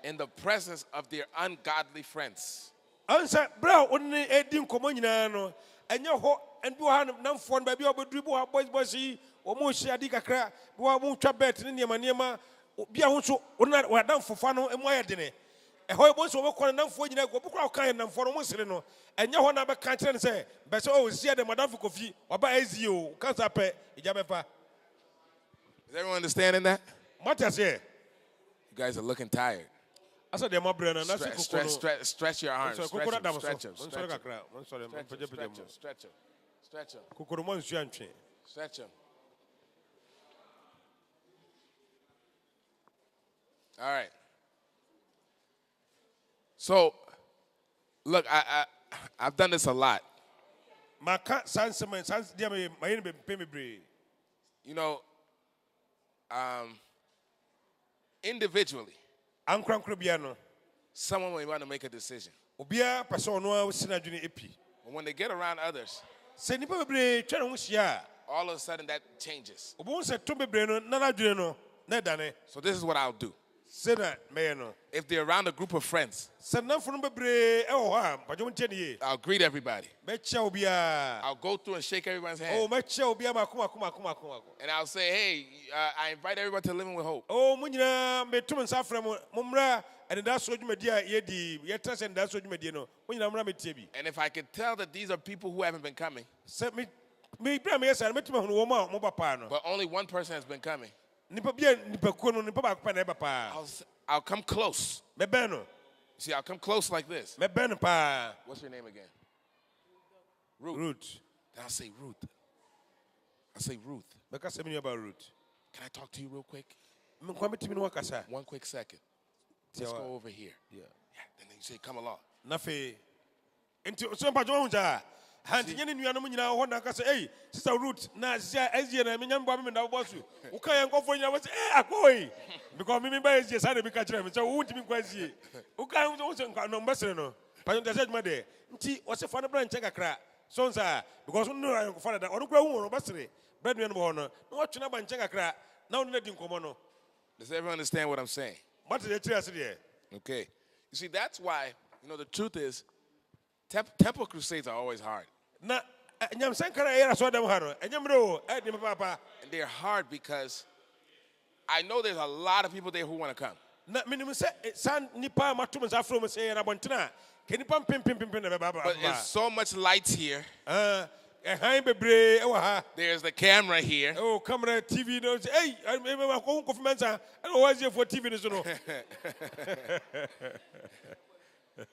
in the presence of their ungodly friends. Ansa bra woni edi nkomo nyina no enye ho en bi ha namfo no ba bi obeduru bi ha boys yi o mo hia di kakra bi wa mo twa bet ne niema bi a ho so wona wa namfo fa no emu ayede ne ho bo so obekọ namfo nyina go bukura kan namfo no mo sere no enye ho na be kan kire ne se be se o sia de madamfo kofi oba ezi o kansa pe ija befa. Is everyone understanding that? Matters here. You guys are looking tired. I said, "Dem brother, na Stretch your arms. Stretch them. Stretch them. Stretch them. Kokoro mo nsu antwe. Stretch them. All right. So, look, I've done this a lot. Maka sansemen sans dia me mayin be pembre. You know, individually, Ankrankro bia no. someone may want to make a decision. Obia person no a sina dwene epi. But when they get around others, Se nipa bebre twa no hia. all of a sudden that changes. Obo se to bebre no na dwene no na dane. So this is what I'll do. Se na me no. If they're around a group of friends, Se na funu bebre e ho ha, pajo ntie ne ye. I'll greet everybody. Me che obia. I'll go through and shake everyone's hand. Oh, me che obia makuma. And I'll say, hey, I invite everyone to Living with Hope. Oh, mo nyina me tum nsa frɛ mo mmra and da so dwumadi a ye di ye trase da so dwumadi no. Mo nyina mmra me tie bi. And if I could tell that these are people who haven't been coming, Se me bra me yesa me tum hunu wo ma mo papa no. but only one person has been coming, Nipa bia nipa ko no nipa ba pa na e papa. I'll come close. Me ben no. See, I'll come close like this. Me ben pa. What's your name again? Ruth. Then I'll say Ruth. I'll say Ruth. Me ka se me about Ruth. Can I talk to you real quick? Me kwa me timi no wakasa. One quick second. Let's go over here. Yeah. And then you say, come along. Na fe. Enti so mpa jo hunja. Hanti nyene nuanom nyina ho na ka se, "Hey, Sister Ruth, na sia ezie na me nyamba me na bosu." Uka yan kofo nyina wo se, "Eh, akoi." Because me ba ezie sa na bi ka kire me. So wo ntimi kwa ezie. Uka yan wo se no mbesere no. Pa yon desej ma de. Nti wo se fa no branch kakra. So nsa because no yan kofo da. Ono kura hu no mbesere. Bread no ho no. Na wo twena ba nche kakra. Na wo na di nkomo no. Does everyone understand what I'm saying? What the three ase there? Okay. You see, that's why, the truth is, temple crusades are always hard. Na nyam sankara era so dem ha no. Enyam do e di papa. And they're hard because I know there's a lot of people there who want to come. Na minim se san nipa matum sa from say na bontena ke nipa pim na baba. But there's so much lights here. Han bebre e wa ha. There's the camera here. Oh, camera TV no. Hey, me ko confiance. I was here for TV no so no.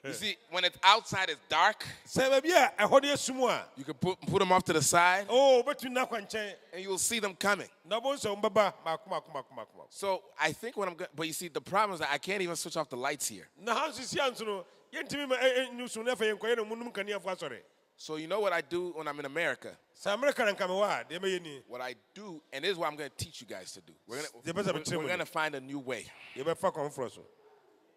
You see, when it's outside, it's dark. You can put them off to the side. Oh, but you na kwanchen. And you'll see them coming. Na bon so mbaba. So I think what I'm going, but you see, the problem is that I can't even switch off the lights here. Na hansi si anso no. Yentimi ma nyusu na fa yenkoye no munum kania fu asore. So you know what I do when I'm in America? Sa America na kama de me yeni. What I do, and this is what I'm going to teach you guys to do. We're going to find a new way. You better fuck on froso.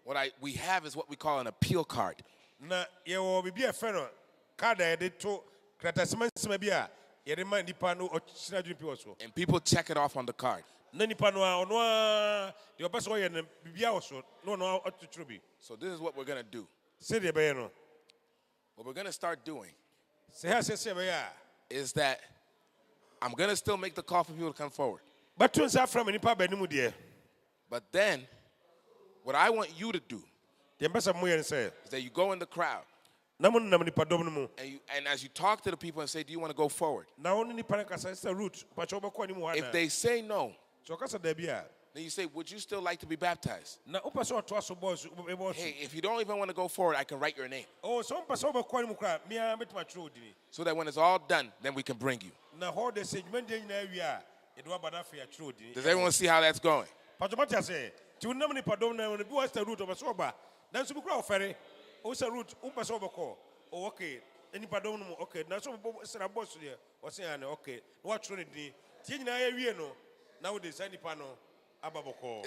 What we have is what we call an appeal card. Na ye wo bibi e fe no card e de to kratasema bia ye de man nipa no o sina dwupi woso. And people check it off on the card. Na nipa no a ono a de obaso ye na bibia woso no otuturo bi. So this is what we're going to do. Say de be no. What we're going to start doing is that I'm going to still make the call for people to come forward. But then, what I want you to do is that you go in the crowd. And as you talk to the people and say, do you want to go forward? If they say no, then you say, would you still like to be baptized? Hey, if you don't even want to go forward, I can write your name. So that when it's all done, then we can bring you. Does everyone see how that's going? Does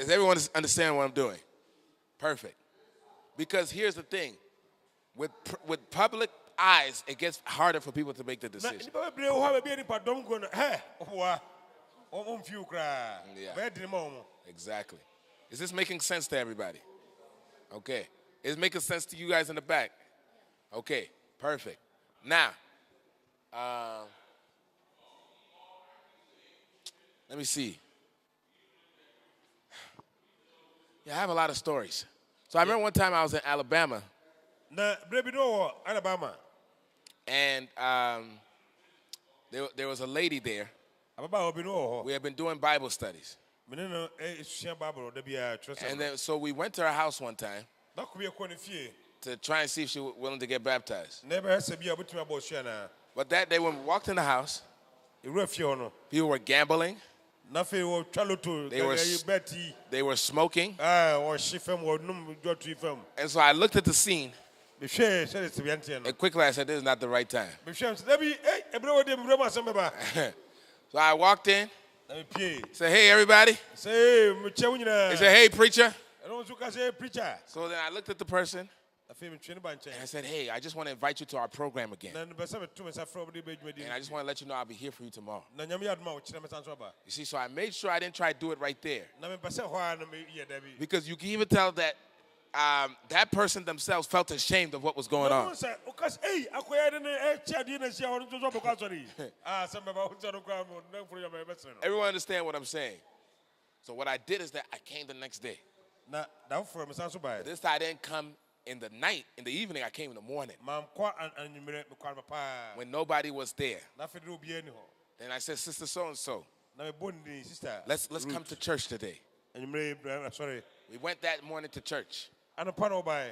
everyone understand what I'm doing? Perfect. Because here's the thing. With public eyes, it gets harder for people to make the Na decision. nipa bebree wɔ hɔ a baabi a nipa dɔm go no ɔboa ɔmo mfiw koraa Yeah. bɛyɛ dene ma ɔmo. Exactly. Is this making sense to everybody? Okay. Is it making sense to you guys in the back? Okay, perfect. Now, let me see. Yeah, I have a lot of stories. So I remember one time I was in Alabama, Na berɛ bi no wɔ Alabama and there was a lady there. ababaawa bi no wɔ hɔ. We had been doing Bible studies. Mene no esua Bible da biara kyerɛ And sɛ. then, so we went to her house one time Na ko bi ekɔ ne fie. to try and see if she was willing to get baptized. Na ɛbɛyɛ sɛ bi a obetumi abɔ osua na. But that day when we walked in the house, Ewura fie hɔ no. people were gambling, Na afei wɔtwa loto They were ɛyɛ bɛti. they were smoking. Wɔhye fam wɔnum dwɔto fam. And so I looked at the scene, Mehwɛ sɛ ɛsɛ bianteɛ no. and quickly I said, this is not the right time. Mehwɛ sɛ dabi ɛbrɛ wɔ de mwura mu asɛm bɛba. So I walked in, Na mepie. said, hey, everybody. Sɛ mekyɛ wo They nyinaa. said, hey, preacher. Ɛno nso ka sɛ preacher. So then I looked at the person, Afei metwe ne ba and I nkyɛn. said, hey, I just want to invite you to our program again. Na bɛ sɛ meto me nsa frɛ wo de bɛdwumadi. And I just want to let you know I'll be here for you tomorrow. Na nyame yɛ adom a wɔkyerɛ me san so aba. You see, so I made sure I didn't try to do it right there. Na mepɛ sɛ hɔ a na meyɛ dabi. Because you can even tell that that person themselves felt ashamed of what was going on. Sɛ woka sɛ ei akɔyɛ de ne ɛkyɛ adeɛ na ahyia hɔ no nso so bɛkɔ asɔre yi. Sɛ mɛba wo sɛ no koraa na mforo yɛ mɛbɛsere no. Everyone understand what I'm saying? So what I did is that I came the next day. Na da foforɔ me san so baeɛ. This time I didn't come in the night. In the evening, I came in the morning Mankɔ anwummerɛ mekɔ anɔpa paa. when nobody was there. Na afei de obiara ni hɔ. Then I said, Sister so-and-so, Na mebɔ ne din sister. let's come to church today. Anwummerɛ asɔre. We went that morning to church. Anɔpa na ɔbaeɛ.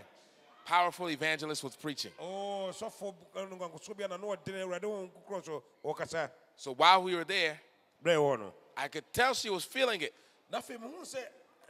Powerful evangelist was preaching. Sɔfo nkankosoɔ bi a na ɔdene Awurade wɔ nkokorɔ so ɔkasa. So while we were there, Berɛ ɛwɔ no. I could tell she was feeling it. Na afei mehu sɛ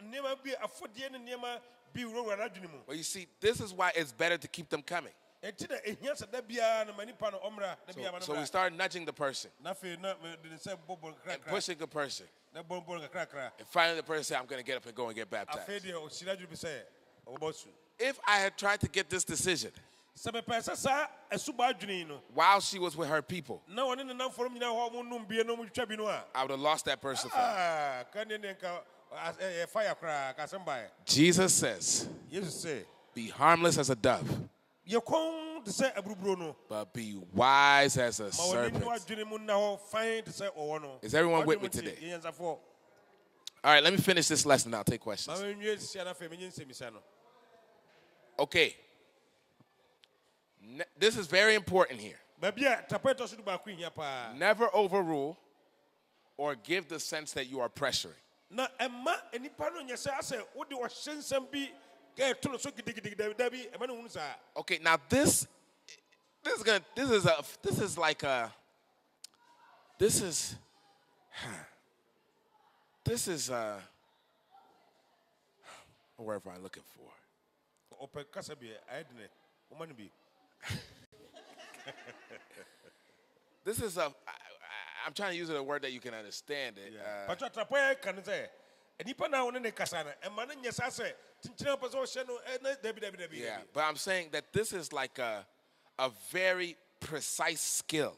nneɛma bi afɔdeɛ ne nneɛma bi wurawura n'adwene mu. But you see, this is why it's better to keep them coming. Enti na ehia sɛ da biara na ma nipa no ɔmmra da biara ma no So we mmra. started nudging the person Na afei na mede ne nsa bɔbɔ and kakrakra. pushing the person. Na bɔbɔ kakrakra. And finally the person said, I'm going to get up and go and get Afei baptized. deɛ ɔhyira adwene bi sɛ ɔbɛbɔ su. If I had tried to get this decision Sɛ mepɛ sɛ saa ɛsuba adwene yi no while she was with her people, na wɔne ne namfonom nyinaa hɔ a ɔmo bie na ɔmo twitwa bi no a. I would have lost that person from me. Ka ne ne nka ɛyɛ fire koraa ka asɛm baeɛ. Jesus says, Yesu sɛ be harmless as a dove, yɛ kɔn te sɛ aburuburo no. but be wise as a Ma wɔne ne serpent. wadwene mu nna hɔ fan te sɛ ɔwɔ no. Is everyone with Wadwene me mu today? nti, yɛnyansafoɔ. All right, let me finish this lesson. I'll take Ma questions. menwie sia na afei menye nsɛmisa no. Okay. This is very important here. Baabi a tapa ɛtɔ so do baako hia paa. Never overrule or give the sense that you are pressuring. Na ɛma nipa no nyɛ sɛ asɛ wode ɔhyɛ nsɛm bi ka ɛto no so gidigidi dabi ɛma no hunu saa. Okay, now this is like a what word am I looking for? Ɔpɛ kasa bi ayɛ dene ɔma no bi. This is I'm trying to use a word that you can understand it. Patro tapa ka ne sɛ nipa na wɔne ne kasa no ɛma no nyɛ sɛ asɛ kyenkyena pɛ sɛ ɔhyɛ no ɛna dabi. Yeah, but I'm saying that this is like a very precise skill.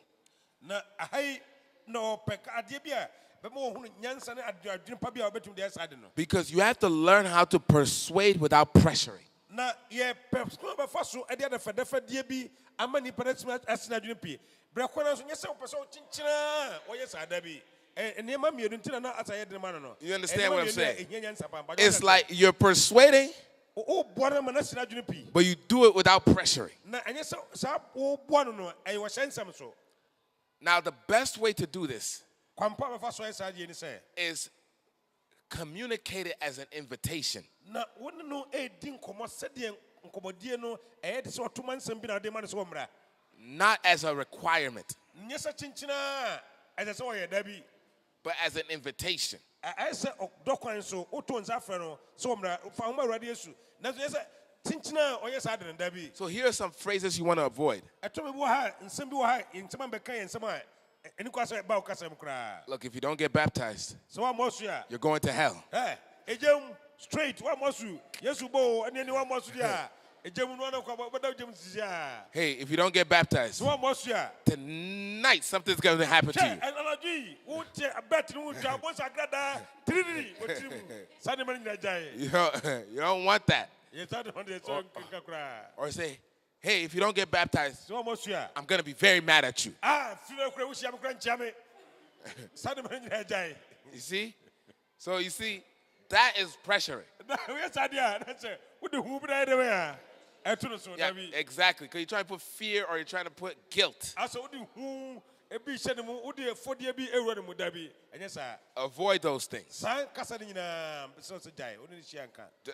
Na ahai na ɔpɛ adeɛ bi a bɛma wɔhunu nyansa ne adwene pa bi a wɔbɛtumi de ɛsa ade no. Because you have to learn how to persuade without pressuring. Na yɛpɛ so bɛfa so ɛde adɛfɛdɛfɛdeɛ bi ama nipa no atumi asena adwene pii. Brɛ kɔ no nso nyɛ sɛ wopɛ sɛ wokyenkyena a wɔyɛ saa da bi. Nneɛma mmienu nti na asa yɛ dene ma no. You understand what I'm saying? Ɛhia nyansa paa. It's like you're persuading, woboa no ma no asena adwene pii. but you do it without pressuring. Na ɛnyɛ sɛ saa woboa no no ɛyɛ wɔhyɛ nsɛm so. Now, the best way to do this Kwan pa bɛfa so ayɛ saa adeɛ ne sɛ is communicate it as an invitation. na wone no ɛdi nkɔmmɔ sɛdeɛ nkɔmmɔdie no ɛyɛ te sɛ ɔtoma nsɛm bi na wode ma no sɛ wɔmmra. Not as a requirement, Nyɛ sɛ kyenkyena a ɛsɛ sɛ wɔyɛ da bi. but as an invitation. Ɛyɛ sɛ ɔdɔ kwan so wotɔ nsa frɛ no sɛ wɔmmra fa homa Awurade Yesu. Nanso nyɛ sɛ kyenkyena a ɔyɛ saa de no da bi. So here are some phrases you want to avoid. Ɛtɔ bi wɔ ha nsɛm bi wɔ ha nsɛm a bɛka yɛ nsɛm a ɛni kɔ sɛ ba wo kasɛm koraa. Look, if you don't get baptized, Sɛ woammɔ so a you're going to hell. ɛgyam straight woammɔ so Yesu bo ɛne ne woammɔ so deɛ a Hey, if you don't get baptized, tonight something's going to happen to you. You don't want that. Or say, hey, if you don't get baptized, I'm going to be very mad at you. You see? So you see, that is pressuring. Yeah, exactly. Because you're trying to put fear or you're trying to put guilt. Avoid those things. Does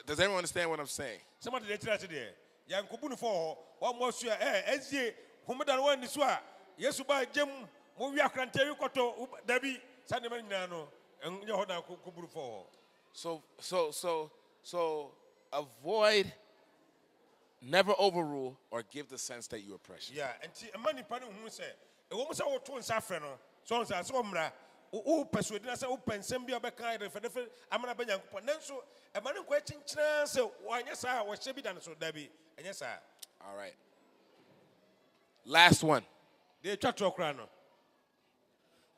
everyone understand what I'm saying? So avoid, never overrule, or give the sense that you are precious. Yeah, and money panel who say, a woman saw two and saffrano, so on Samra, who persuaded us open Sambia Bekai for the Amana Banyan Ponenso, a man question chance, why yes, I was Shebi done so, Debbie, and yes, sir. All right. Last one. They chat to Crano.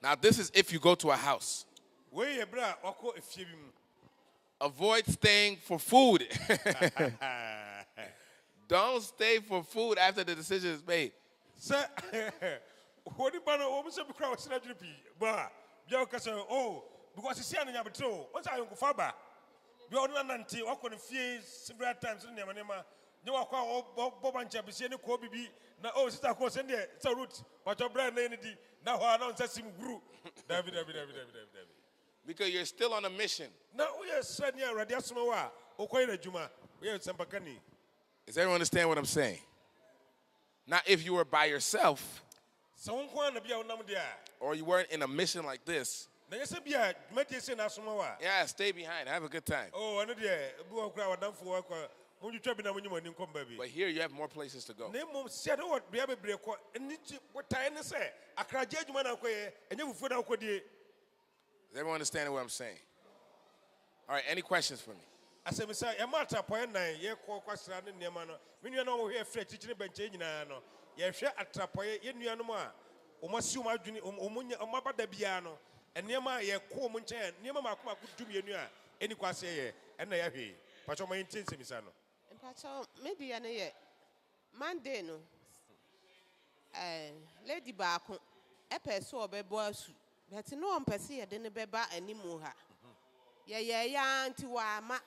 Now, this is if you go to a house. Where a bra or call if you avoid staying for food. Don't stay for food after the decision is made. Sir, what do you almost have a crowd? Bah, oh, because it's young in Yabato. What's I go Faba? You're not until I couldn't fear several times in Yamanema. You are called Bob and Chabisian, Kobe. Now, oh, sister, of course, and there, it's a root, but your brand lady. Now, I don't say him group. David. Because you're still on a mission. Now, we are sending a radiasma, Okoina Juma. We are Sampakani. Does everyone understand what I'm saying? Now, if you were by yourself, or you weren't in a mission like this, yeah, stay behind. Have a good time. Oh, but here you have more places to go. Does everyone understand what I'm saying? All right, any questions for me? I said, Mr. Yamata Poyana, ye call Quasran and Yamano. When you know we have flat teaching bench, ye share at Trapoye, Yanuma, Omasuma, Omunia, Omaba de Biano, and Yama, ye call Munchan, Yama could do me any quasse, and I have he. Pacho my intense, Misano. And Pacho, maybe an year. Monday, no. Lady Barco, a person of a boss, but no one perceive a dinner beba and Nimuha. Yeah, auntie Wama.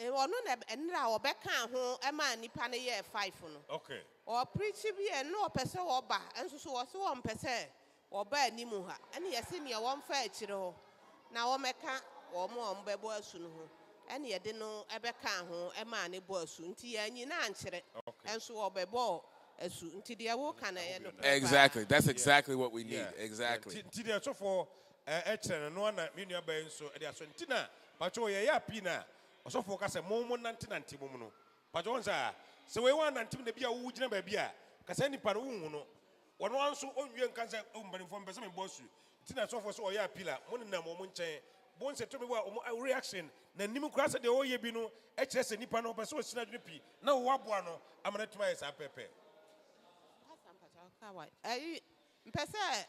And now, back home, a man, Nipana year 5. Okay. Or preach be and no person or bar, and so was 1%, or bad Nimuha. And he has seen your one fair chiro. Now, Omeka or more on Bebo soon. And he didn't know a back home, a man, a boy soon, and you answer it. And so, or Bebo, as soon to the Awokan. Exactly. That's exactly what we need. Exactly. So for Ethan and one at Minia Bay, so at the Ascentina, Pachoya Pina. Also focus a moment nanti mono. Pajonza. So we want nanti the bia wujina bebia. Kaseni paruno. One one so on you can say but inform person boss you. Tina so for so ya pila. One na moment chain. Bon se to me wa reaction. Na nimu krasa de oye binu. HS nipa no person sina dunipi. Na wabwa no. Amana tuma esa pepe. Mpese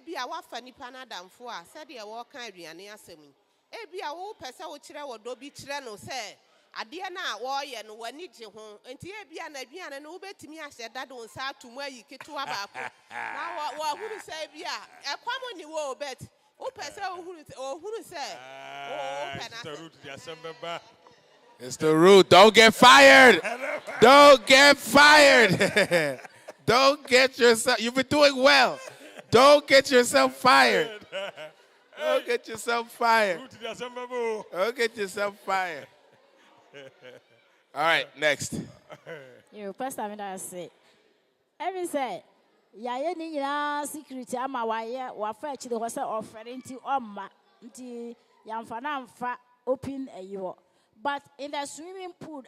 bia wafa nipa na damfo a said ya wo kan aduane asemi. Ebia wo pese wo kire wo do bi kire no se ade na wo ye no wani gye ho enti ebia na aduane no wo betimi ahye dade wo nsa atomu ayi ketewa baako na wo huru se ebia ekwamo ni wo bet wo pese wo huru se o pena it's the root. Don't get fired. Don't get fired. Don't get yourself. You've been doing well. Don't get yourself fired. Don't get yourself fired. Don't get yourself fired. All right, next. You Pastor Amina say. Every say, ya ni nyina security ama wa fa chi de hosa offering ti omma nti yamfa na mfa open ayiwo. But in the swimming pool,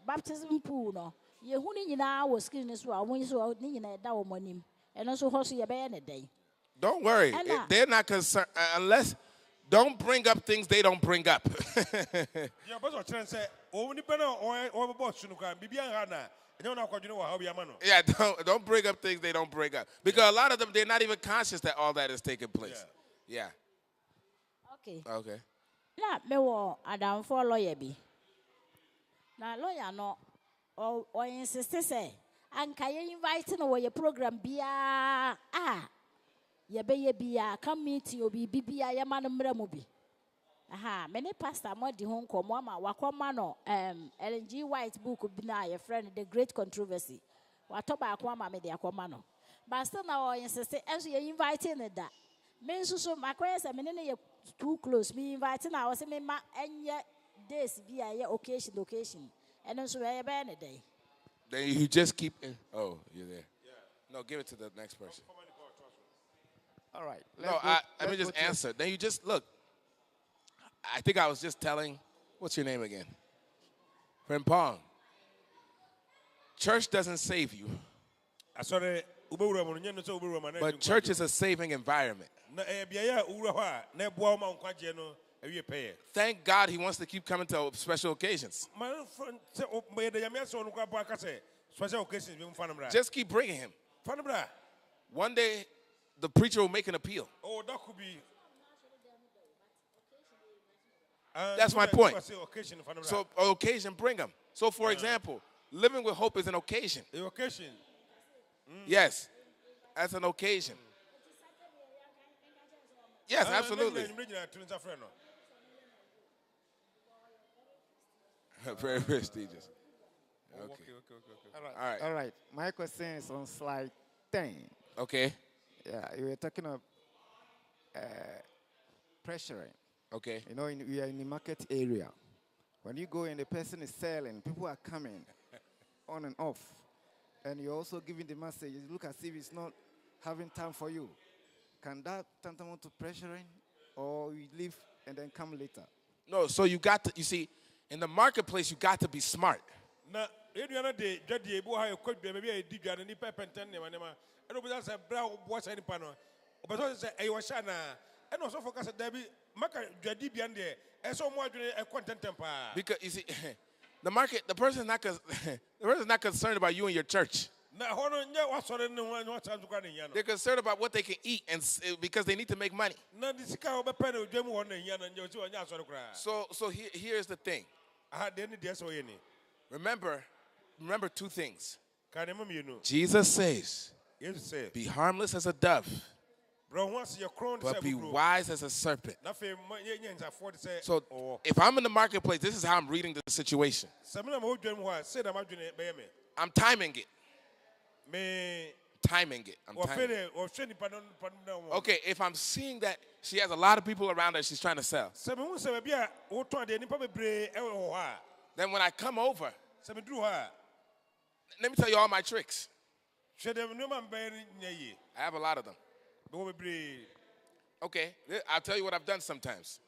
baptism pool no. Ye hu ni nyina was screen so a won so ni nyina da wo monim. And also hoso ye be na day. Don't worry. They're not concerned unless Don't bring up things they don't bring up. Yeah, but what I'm saying, only better or boss sunuka, Bibian Hana. I don't know what you know how you mano. Yeah, don't bring up things they don't bring up. Because a lot of them, they're not even conscious that all that is taking place. Yeah. Okay. Okay. Na me wo adam for lawyer bi. Na lawyer no o insist say anka ye invite no your program bia ye be ye bia come meeting obi bibia ye man mra mu bi. Aha, many pastor mo di hon komo ama wakoma no Ellen G. White book bi na your friend The Great Controversy. Watoba akoma me de akoma no. But still now o insist as you inviting da. Me so makoye se me ne ye too close. Me inviting I was me ma enye days bi a ye occasion. And so we be any day. Then you just keep in. Oh, you're there. Yeah. No, give it to the next person. All right. Let me just answer. Then you just look. I think I was just telling, what's your name again? Friend Pong. Church doesn't save you. But church is a saving environment. Thank God he wants to keep coming to special occasions. Just keep bringing him. One day, the preacher will make an appeal. Oh, that could be. That's my point. So, occasion, bring them. So, for example, living with hope is an occasion. An occasion? Yes, that's an occasion. Yes, absolutely. Very prestigious. Okay. All right. My question is on slide 10. Okay. Yeah, you were talking about pressuring. Okay. You know, we are in the market area. When you go and the person is selling, people are coming on and off. And you're also giving the message, it look as if it's not having time for you. Can that tantamount to pressuring? Or you leave and then come later? No, so you got to, you see, in the marketplace, you got to be smart. Because you see, the person is not concerned about you and your church. They're concerned about what they can eat and because they need to make money. So here's the thing. Remember two things. Jesus says, be harmless as a dove, but be wise as a serpent. So if I'm in the marketplace, this is how I'm reading the situation. I'm timing it. Okay, if I'm seeing that she has a lot of people around her she's trying to sell, then when I come over, let me tell you all my tricks. I have a lot of them. Okay, I'll tell you what I've done sometimes.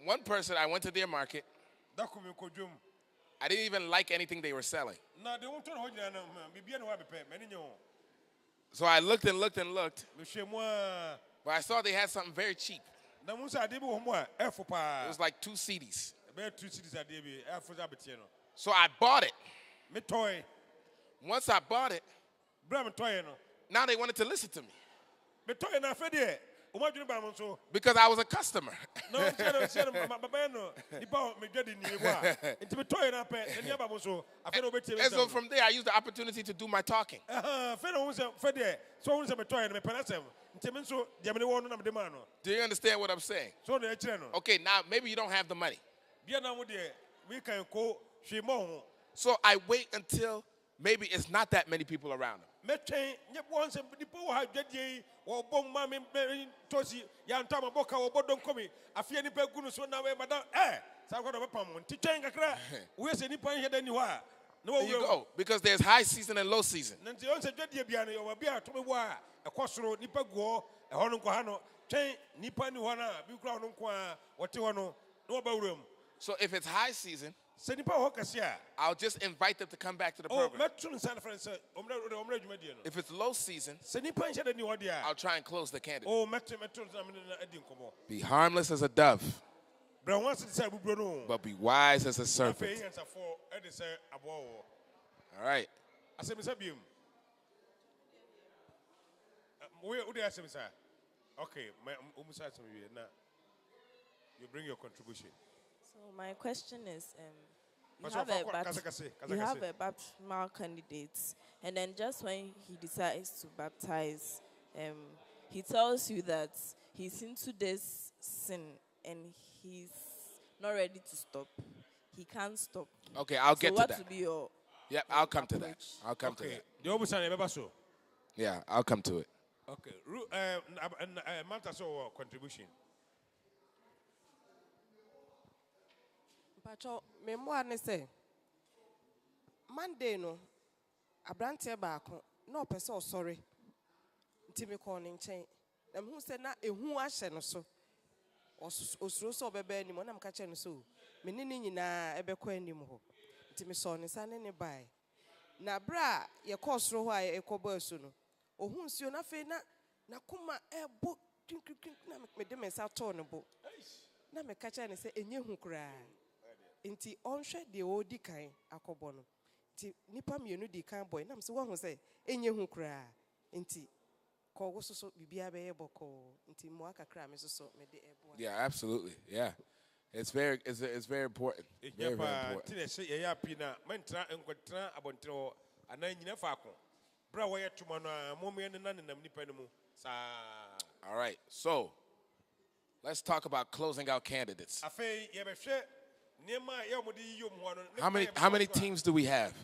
One person, I went to their market. I didn't even like anything they were selling. So I looked and looked and looked. But I saw they had something very cheap. It was like 2 CDs. So I bought it. Once I bought it, now they wanted to listen to me. Because I was a customer. And so from there, I used the opportunity to do my talking. Do you understand what I'm saying? Okay, now maybe you don't have the money. So I wait until maybe it's not that many people around them. There you go, because there's high season and low season. So if it's high season, sɛ nipa wɔ hɔ kɛse a I'll just invite them to come back to the oh program. mɛto nsa no frɛ no sɛ ɔmmra adwumadie no If it's low season, sɛ nipa nhyɛ da ni hɔ deɛ I'll a try and close the candidate. oh mɛto nsa mene no adi nkɔmmɔ Be harmless as a dove, brɛ ho ase te sɛ abuburo no but be wise as a afei serpent. nyansafoɔ ɛde sɛ aboa wɔ All right. asɛmisa biom wode asɛmisa okay ɔmusa asɛm wie na you bring your contribution. So my question is, you Pastor, have a you have a baptismal candidate, and then just when he decides to baptize, he tells you that he's into this sin and he's not ready to stop. He can't stop. Okay, I'll get so to what that. will be your Yep, I'll come to that. approach? I'll come to Okay, that. the ɔmusa no ɛbɛba so. Yeah, I'll come to it. Okay, Manta so contribution. mpakyɛ memmoa ne sɛ monday no aberanteɛ baako na ɔpɛ sɛ ɔsɔre nti mekɔɔ ne nkyɛn na mehu sɛ na ɛhu ahyɛ no so ɔsuro sɛ ɔbɛbɛ anim ɔna meka kyerɛ no sɛ me ne ne nyinaa ɛbɛkɔ anim hɔ nti mesɔɔ ne nsa ne ne bae na berɛ a yɛkɔɔ soro hɔ a yɛkɔbɔ asu no ɔhu nsuo no afei na nakoma ɛbɔ twinkwinkwi na mede me nsa tɔɔ ne bo na meka kyerɛ ne sɛ ɛnyɛ hu koraa nti ɔnhwɛ deɛ ɔdi kan akɔbɔ no nti nipa mmienu di kan bɔ nam sɛ wahu sɛ ɛnyɛ hu koraa nti kɔwo soso biribiara bɛyɛ bɔkɔɔ nti mmoa kakra me soso mede ɛboa. Yeah, absolutely. Yeah. It's very important. Very, very important. Ti sɛ yɛyɛ api na mɛntena nkɔtena abɔnten hɔ anaa nyina faako berɛ a wɔyɛ toma no a mɔmmea ne na nenam nipa no mu saa. All right. So, let's talk about closing out candidates. Afei yɛbɛhwɛ nneɛma a yɛ wɔde yiyi mu hɔ no. How many teams do we have?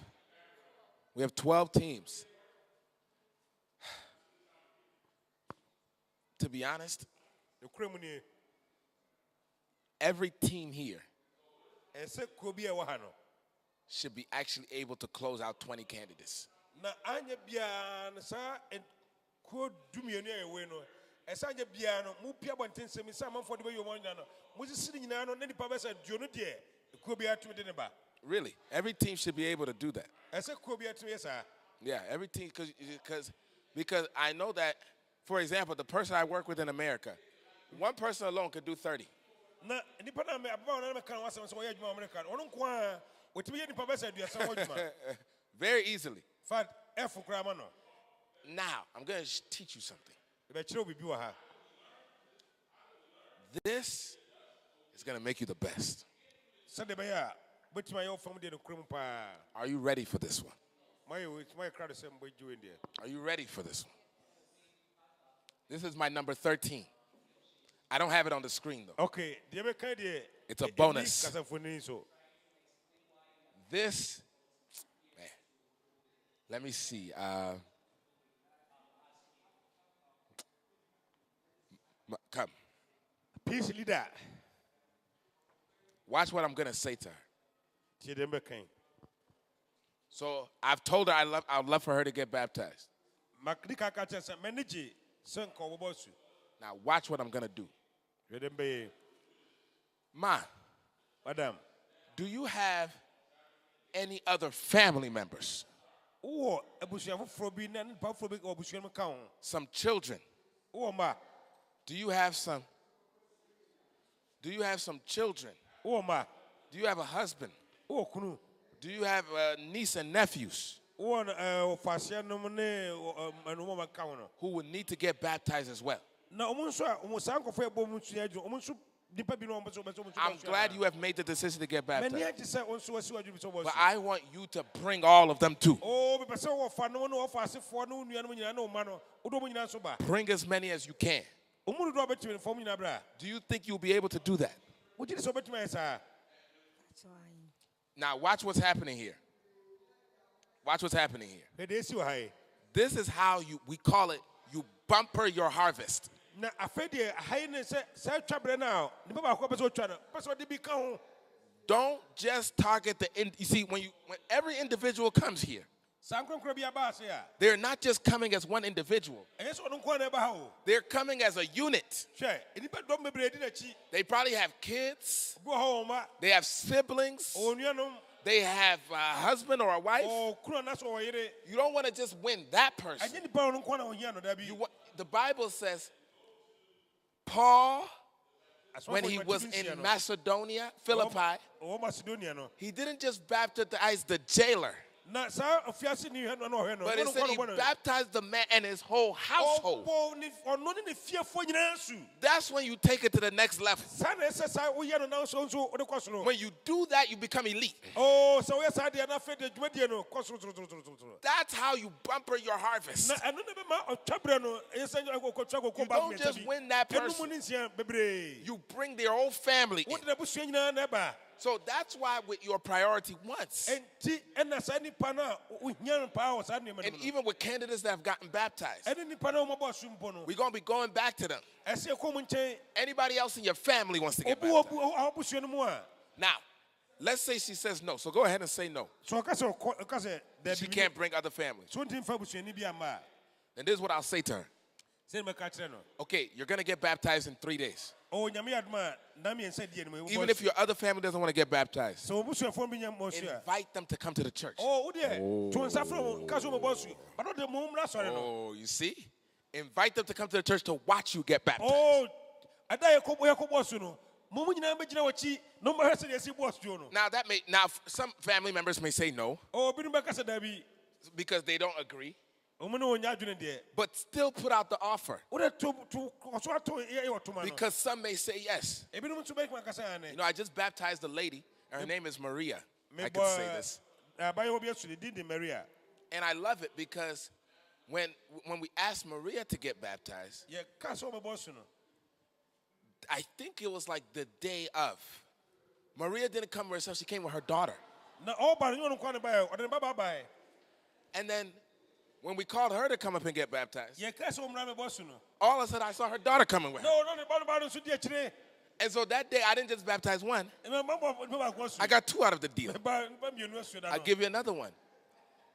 We have 12 teams. To be honest, Nokura mu nie every team here ɛsɛ kuo bi a ɛwɔ ha no should be actually able to close out 20 candidates. na anya biara no saa kuo dumienu a ɛwɔ yi no ɛsɛ anya biara no mo pia abɔnten nsɛm sɛ amanfoɔ de bɛyɛ wɔn nyinaa no mo sisi ne nyinaa no na nipa bɛsɛ duo no deɛ kuo biara tumi de ne ba Really, every team should be able to do that. ɛsɛ kuo biara tumi yɛ saa. Yeah, every team, because I know that, for example, the person I work with in America, one person alone could do 30. Na nipa na me ababa na me kan wasɛm sɛ wɔyɛ adwuma America no ɔno nko a wɔtumi yɛ nipa bɛsɛ aduasa wɔ adwuma Very easily. fat ɛfo koraa ma no Now, I'm going to teach you something. ɛbɛkyerɛ wo biribi wɔ ha This is going to make you the best. sɛdeɛ ɛbɛyɛ a wobɛtumi ayɛ wo fam deɛ nokura mu paa Are you ready for this one? moayɛ krado sɛ mbɛgye wei deɛ Are you ready for this one? This is my number 13. I don't have it on the screen, though. okay deɛ bɛka deɛ It's a bonus. kasafoni so This, man, let me see. Come, peace leader watch what I'm going to say to her. tie deɛ mbɛka So I've told her I'd love for her to get baptized. makdi kaka kyerɛ sɛ m'ani gye sɛ nka wɔbɔ su Now watch what I'm going to do. hwɛ deɛ mbɛyɛ Ma, madam do you have any other family members? wowɔ abusua foforɔ bi na nipa foforɔ bi wɔ abusua no mu ka ho Some children? wowɔ mma Do you have some children? wowɔ mma Do you have a husband? wowɔ kunu Do you have niece and nephews wowɔ ɔfaseɛ nom ne ɛnomɔma ka ho no who would need to get baptized as well? na ɔmo nso a ɔmo saa nkɔfo ɛbɔ mu nsua adwuma ɔmo nso nipa bi na ɔmo nso ɔmo nso I'm glad you have made the decision to get m'ani baptized. agye sɛ ɔnso wasi wadwuma sɛ ɔbɔ But su I want you to bring all of them too. o mepɛ sɛ wɔfa nom ne wɔfa asefoɔ ne wo nuanom nyinaa ne wo ma no wode ɔmo nyinaa nso ba Bring as many as you can. ɔmo dodoɔ a bɛtumi ne fam nyinaa berɛ a Do you think you'll be able to do that? wogye de sɛ wobɛtumi ayɛ saa Now watch what's happening here. Watch what's happening here. hwɛ deɛ ɛsi wɔ ha yi This is how we call it, you bumper your harvest. na afei deɛ ha yi ne sɛ saa twa berɛ no a nipa baako pɛ sɛ ɔtwa no pɛ sɛ ɔde bi ka ho Don't just target you see, when every individual comes here, They're not just coming as one individual. They're coming as a unit. They probably have kids. They have siblings. They have a husband or a wife. You don't want to just win that person. The Bible says Paul, when he was in Macedonia, Philippi, he didn't just baptize the jailer, but it said he baptized the man and his whole household. That's when you take it to the next level. When you do that, you become elite. That's how you bumper your harvest. You don't just win that person. You bring their whole family in. So that's why with your priority once. And even with candidates that have gotten baptized, we're going to be going back to them. Anybody else in your family wants to get baptized? Now, let's say she says no. So go ahead and say no. She can't bring other families. And this is what I'll say to her. Okay, you're going to get baptized in 3 days. Even if your other family doesn't want to get baptized, invite them to come to the church. Oh, you see? Invite them to come to the church to watch you get baptized. Now some family members may say no because they don't agree. But still put out the offer. Because some may say yes. I just baptized a lady. Her name is Maria. I can say this. And I love it because when we asked Maria to get baptized, I think it was like the day of. Maria didn't come herself. She came with her daughter. And then when we called her to come up and get baptized, all of a sudden I saw her daughter coming with her. And so that day I didn't just baptize one. I got two out of the deal. I'll give you another one.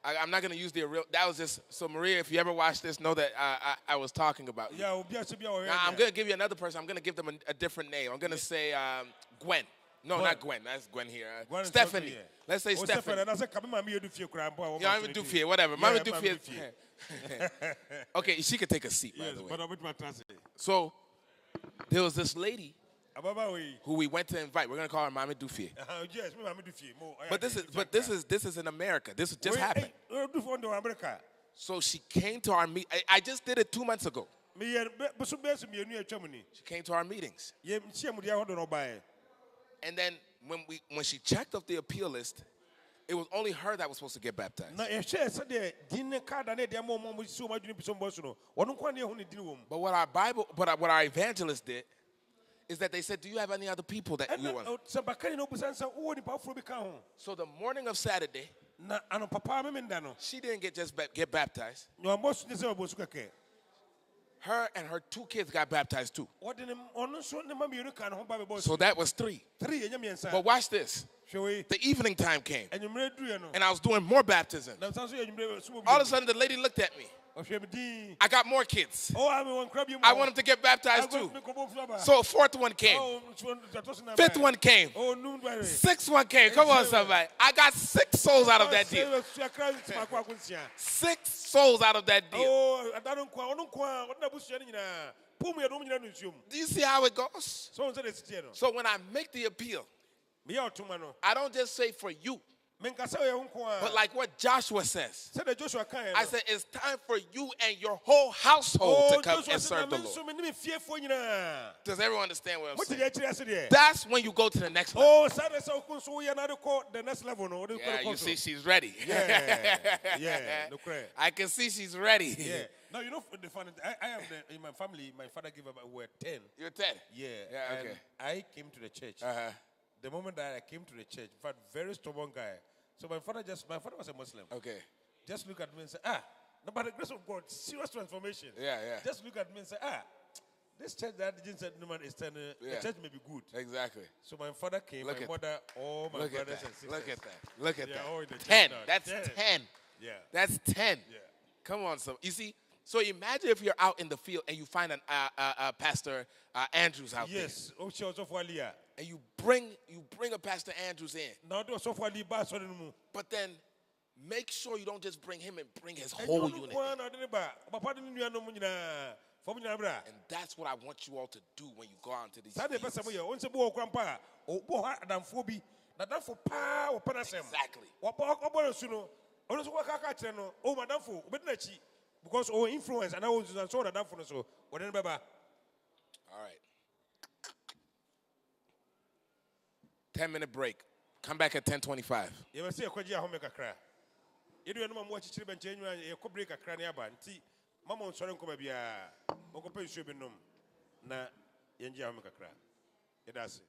I'm not going to use the real. That was just, so Maria, if you ever watch this, know that I was talking about you. Now, I'm going to give you another person. I'm going to give them a different name. I'm going to say Gwen. No, not Gwen. That's Gwen here. Stephanie. Let's say Stephanie. Yeah, I'm do fear, whatever. Mama do fear. Okay, she could take a seat, by the way. So there was this lady who we went to invite. We're gonna call her Mama Dufie. But this is in America. This just happened. So she came to our meet. I just did it 2 months ago. She came to our meetings. And then when she checked off the appeal list, it was only her that was supposed to get baptized. But what our evangelist did is that they said, "Do you have any other people that you want?" So the morning of Saturday, she didn't get baptized. Her and her two kids got baptized too. So that was three. But watch this. The evening time came. And I was doing more baptism. All of a sudden the lady looked at me. I got more kids. I want them to get baptized too. So a fourth one came. Fifth one came. Sixth one came. Come on, somebody. I got 6 souls out of that deal. 6 souls out of that deal. Do you see how it goes? So when I make the appeal, I don't just say for you. But like what Joshua says, I said it's time for you and your whole household to come and serve the Lord. Does everyone understand what I'm saying? That's when you go to the next level. Yeah, you see she's ready. I can see she's ready. Now, you know, the funny thing, I am in my family, my father gave up, we were 10. You're 10? Yeah. Okay. I came to the church. The moment that I came to the church, in fact, very stubborn guy. So my father was a Muslim. Okay. Just look at me and say, by the grace of God, serious transformation. Yeah. Just look at me and say, this church that didn't say no man is 10, the church may be good. Exactly. So my father came, my mother, all my brothers and sisters. Look at that. 10. That's 10. Yeah. That's 10. Yeah. Come on, so you see. So imagine if you're out in the field and you find Pastor Andrews out Yes. Oh, she also for Leah. there, and you bring a Pastor Andrews in. Now do so for the bus on the moon. But then make sure you don't just bring him and bring his whole unit. And that's what I want you all to do when you go out into these fields. Exactly. Because our influence and I was so that for so whatever. All right. 10-minute break. Come back at 10:25. You will see a kwaji home kakra. You do no more chichi ben change you could break a crania ban. Ti mama on sorry come bia. Moko pe nsuo bi nom na yenji home kakra. Yedase.